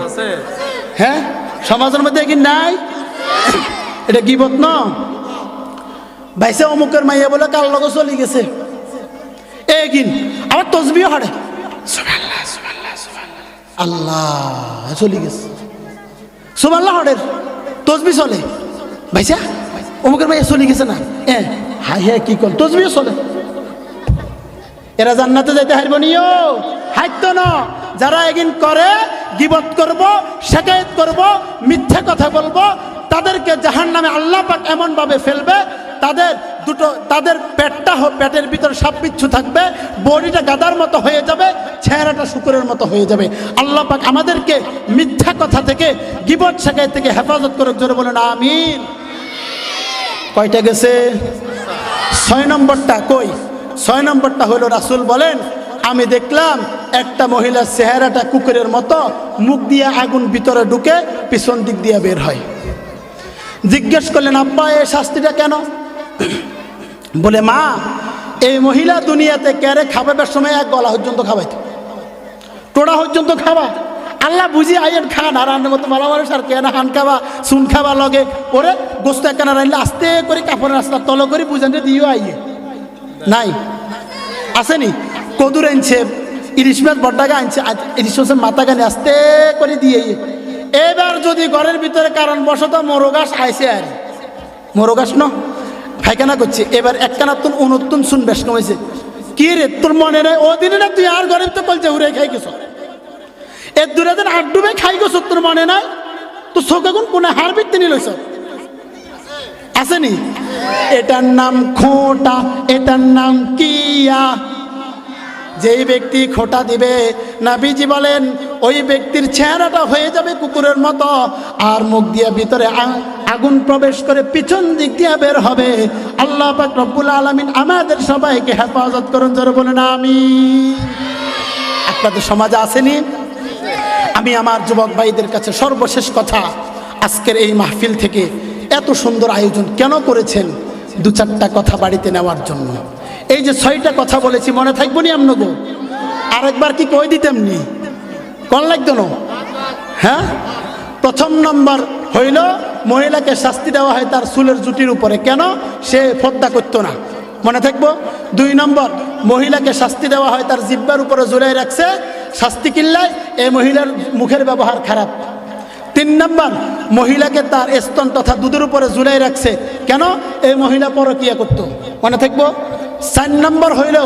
হ্যাঁ, সমাজের মধ্যে কি নাই? এটা গীবত না? ভাইসা অমুকের মাইয়া বলে কার লগে চলে গেছে, এগিন আবার তসবিও হাড়ে আল্লাহ চলে গেছে, সুবহানাল্লাহ হড়ের তসবি চলে। ভাইসা অমুকের মাইয়া চলে গেছে না, হাই হ্যাঁ কি কর তসবিও চলে। এরা জান্নাতে যাইতে হারব নিও, হাইতো না। যারা এগিন করে গীবত করব, শিকায়ত করব, মিথ্যা কথা বলবো, তাদেরকে জাহান্নামে আল্লাহ পাক এমন ভাবে ফেলবে, তাদের পেটের ভিতর সাপ বিচ্ছু থাকবে, বডিটা গাদার মতো হয়ে যাবে, চেহারাটা শুকরের মতো হয়ে যাবে। আল্লাহ পাক আমাদেরকে মিথ্যা কথা থেকে, গীবত শিকায়ত থেকে হেফাজত করুক। জোরে বলেন আমিন। কয়টা গেছে? 6 নম্বরটা কই? 6 নম্বরটা হলো রাসূল বলেন, আমি দেখলাম একটা মহিলার চেহারাটা কুকুরের মতো, মুখ দিয়ে আগুন ভিতরে ঢুকে পিছন দিক দিয়ে বের হয়। জিজ্ঞেস করলেন আব্বা এই শাস্তিটা কেন? বলে মা এই মহিলা দুনিয়াতে ক্যারে খাবারের সময় এক গলা পর্যন্ত খাবাইতো, টোড়া পর্যন্ত খাবা। আল্লাহ বুঝি আইয়েন খান আর আন্নের মতো মালা মানুষ আর কেন হান খাবা সুন খাবা লগে ওরে গোস্ত একখানা রাইলে আস্তে করে কাপড়ের রাস্তা তল করে বুঝানতে দিও আইয়ে নাই। আসেনি? কদুর আনছে, ইলিশ মাছ বড্ডাগা আনছে, ইলিশ মাছের মাথা গানে আস্তে করে দিয়ে। এবার যদি ঘরের ভিতরে কারণ বসত মোরগাছ আইসে, আর মোরগাছ ন ফাইখানা করছে, এবার একখানা তুন উনতুন শুন বেশ কমেছে, কি রে তোর মনে নেই ও দিনে না তুই আর ঘরের তো বলছে উড়ে খাই গেছ, এর দূরে দিন আট ডুবে খাই গেছ, তোর মনে নাই? তো চোখে গুণ কোনে হার বৃত্তি নিলছ? আসেনি? এটার নাম খোঁটা, এটার নাম কিয়া। যেই ব্যক্তি খোঁটা দিবে, নবীজি বলেন ওই ব্যক্তির চেহারাটা হয়ে যাবে কুকুরের মতো, আর মুখ দিয়ে ভিতরে আগুন প্রবেশ করে পিছন দিক দিয়ে বের হবে। আল্লাহ পাক রব্বুল আলামিন আমাদের সবাইকে হেফাজত করুন, জোরে বলেন আমিন। আপনাদের সমাজে আসেনি? আমি আমার যুবক ভাইদের কাছে সর্বশেষ কথা, আজকের এই মাহফিল থেকে এত সুন্দর আয়োজন কেন করেছেন, দু চারটা কথা বাড়িতে নেওয়ার জন্য। এই যে 6টা কথা বলেছি, মনে থাকবো নি আমনগো? আরেকবার কি কই দিতেমনি? কোন লাগতো না? হ্যাঁ, প্রথম নম্বর হইল মহিলাকে শাস্তি দেওয়া হয় তার চুলের জুটির উপরে। কেন? সে পর্দা করতো না, মনে থাকবো। 2 নম্বর, মহিলাকে শাস্তি দেওয়া হয় তার জিহ্বার উপরে ঝুলাই রাখছে, শাস্তি কিল্লায় এই মহিলার মুখের ব্যবহার খারাপ। 3 নম্বর, মহিলাকে তার স্তন তথা দুধের উপরে ঝুলাই রাখছে, কেন? এই মহিলা পরকিয়া করতো, মনে থাকবো। 4 নম্বর হইল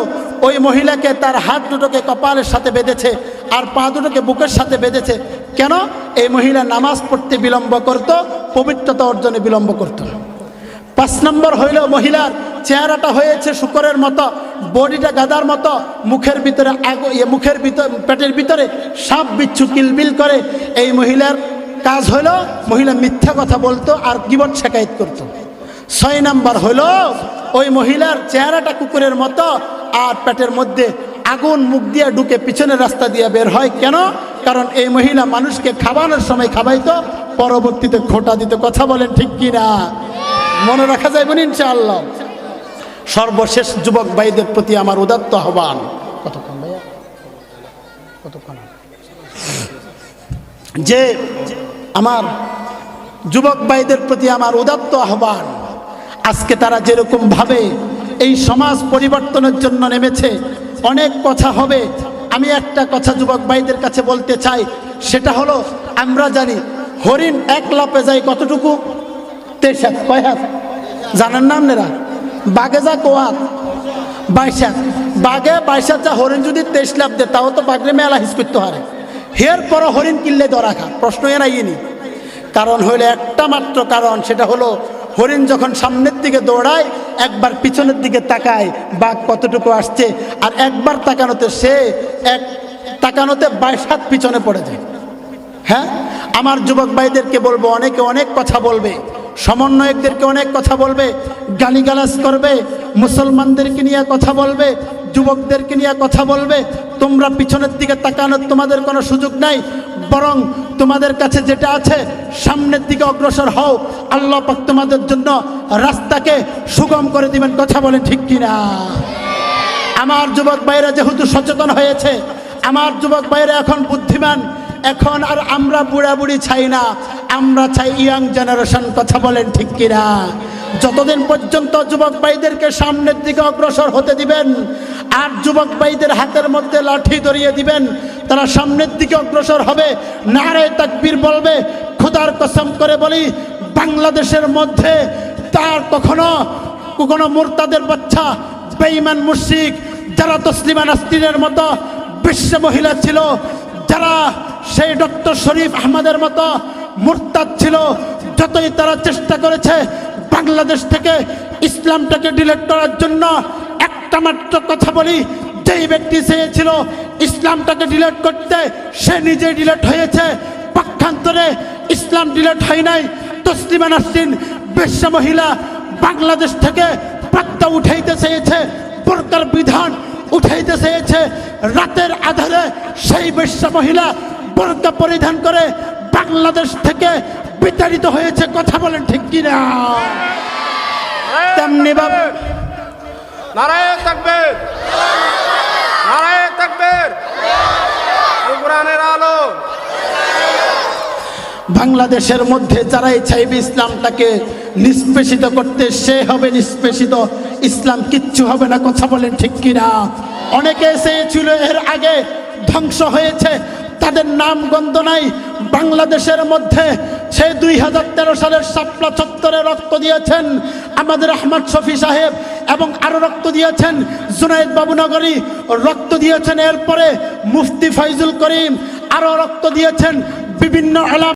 ওই মহিলাকে তার হাত দুটোকে কপালের সাথে বেঁধেছে আর পা দুটোকে বুকের সাথে বেঁধেছে, কেন? এই মহিলা নামাজ পড়তে বিলম্ব করত, পবিত্রতা অর্জনে বিলম্ব করত। 5 নম্বর হইল মহিলার চেহারাটা হয়েছে শুকরের মতো, বডিটা গাদার মতো, মুখের ভিতরে পেটের ভিতরে সাপ বিচ্ছু কিলবিল করে। এই মহিলার কাজ হইল মহিলা মিথ্যা কথা বলতো আর গীবত শেখায়ত করত। 6 নম্বর হইল ওই মহিলার চেহারাটা কুকুরের মতো আর পেটের মধ্যে আগুন মুখ দিয়ে ঢুকে পিছনের রাস্তা দিয়ে বের হয়, কেন? কারণ এই মহিলা মানুষকে খাওয়ানোর সময় খাওয়াইতো, পরবর্তীতে খোটা দিত। কথা বলেন ঠিক কিনা? মনে রাখা যাবে না ইনশাআল্লাহ। সর্বশেষ যুবক ভাইদের প্রতি আমার উদাত্ত আহ্বান, কতক্ষণ ভাইয়া, কতক্ষণ, যে আমার যুবক ভাইদের প্রতি আমার উদাত্ত আহ্বান, আজকে তারা যেরকম ভাবে এই সমাজ পরিবর্তনের জন্য নেমেছে, অনেক কথা হবে। আমি একটা কথা যুবক ভাইদের কাছে বলতে চাই, সেটা হলো আমরা জানি হরিণ এক লাফে যায় কতটুকু? 23 হাত। কয় হাত জানেন না আপনারা? বাঘে যা কোয়াত 22 হাত। বাঘে 22 হাত যা, হরিণ যদি 23 লাফ দেয় তাও তো বাঘরে মেলা হিস করতে পারে। হের পর হরিণ কিনলে ধরা খা, প্রশ্ন এ নাইনি। কারণ হইলে একটা মাত্র কারণ, সেটা হলো হরিণ যখন সামনের দিকে দৌড়ায় একবার পিছনের দিকে তাকায় বাঘ কতটুকু আসছে, আর একবার তাকানোতে সে 22 হাত পিছনে পড়ে যায়। হ্যাঁ, আমার যুবক ভাইদেরকে বলবো, অনেকে অনেক কথা বলবে, সমন্বয়কদেরকে অনেক কথা বলবে, গালিগালাজ করবে, মুসলমানদেরকে নিয়ে কথা বলবে, যুবকদেরকে নিয়ে কথা বলবে। তোমরা পিছনের দিকে তাকানোর তোমাদের কোনো সুযোগ নাই, বরং তোমাদের কাছে যেটা আছে সামনের দিকে অগ্রসর হও। আল্লাহ পাক তোমাদের জন্য রাস্তাকে সুগম করে দিবেন। কথা বলে ঠিক কিনা? আমার যুবক ভাইরা যেহেতু সচেতন হয়েছে, আমার যুবক ভাইরা এখন বুদ্ধিমান, এখন আর আমরা বুড়া বুড়ি চাই না, আমরা চাই ইয়াং জেনারেশন। কথা বলেন ঠিক কিনা? যতদিন পর্যন্ত যুবক ভাইদেরকে সামনের দিকে অগ্রসর হতে দিবেন আর যুবক ভাইদের হাতের মধ্যে লাঠি ধরিয়ে দিবেন, তারা সামনের দিকে অগ্রসর হবে, নারে তাকবীর বলবে। খোদার কসম করে বলি, বাংলাদেশের মধ্যে তার কখনো মুরতাদের বাচ্চা, বেঈমান মুশরিক, যারা তসলিমা নাসরিনের মতো বিশ্ব মহিলা ছিল, যারা সেই ডক্টর শরীফ আহমদের মতো মুরতাদ ছিল, যতই তারা চেষ্টা করেছে বাংলাদেশ থেকে ইসলামটাকে ডিলিট করার জন্য, একটা মাত্র কথা বলি, যেই ব্যক্তি চেয়েছিল ইসলামটাকে ডিলিট করতে সে নিজে ডিলিট হয়েছে। পক্ষান্তরে ইসলাম ডিলিট হয় নাই। তসলিমা নাসরিন বিশ্ব মহিলা বাংলাদেশ থেকে পর্দা উঠাইতে চেয়েছে, বোরকার বিধান উঠাইতে চেয়েছে। রাতের আধারে সেই বিশ্ব মহিলা বোরকা পরিধান করে বাংলাদেশ থেকে বিতাড়িত হয়েছে। কথা বলেন ঠিক কিনা? তেমনি ভাবে নারায়ে তাকবীর, নারায়ে তাকবীর, আল কোরআনের আলো। বাংলাদেশের মধ্যে যারাই চাইবে ইসলামটাকে নিষ্পেষিত করতে, সে হবে নিষ্পেষিত, ইসলাম কিচ্ছু হবে না। কথা বলেন ঠিক কিনা? অনেকে চেয়েছিল এর আগে, ধ্বংস হয়েছে, তাদের নাম গন্ধ নাই। বাংলাদেশের মধ্যে সে 2013 সালের শাপলা চত্বরে রক্ত দিয়েছেন আমাদের আহমদ শফি সাহেব, এবং আরো রক্ত দিয়েছেন জুনায়েদ বাবুনগরী, রক্ত দিয়েছেন এরপরে মুফতি ফয়জুল করিম, আরো রক্ত দিয়েছেন বিভিন্ন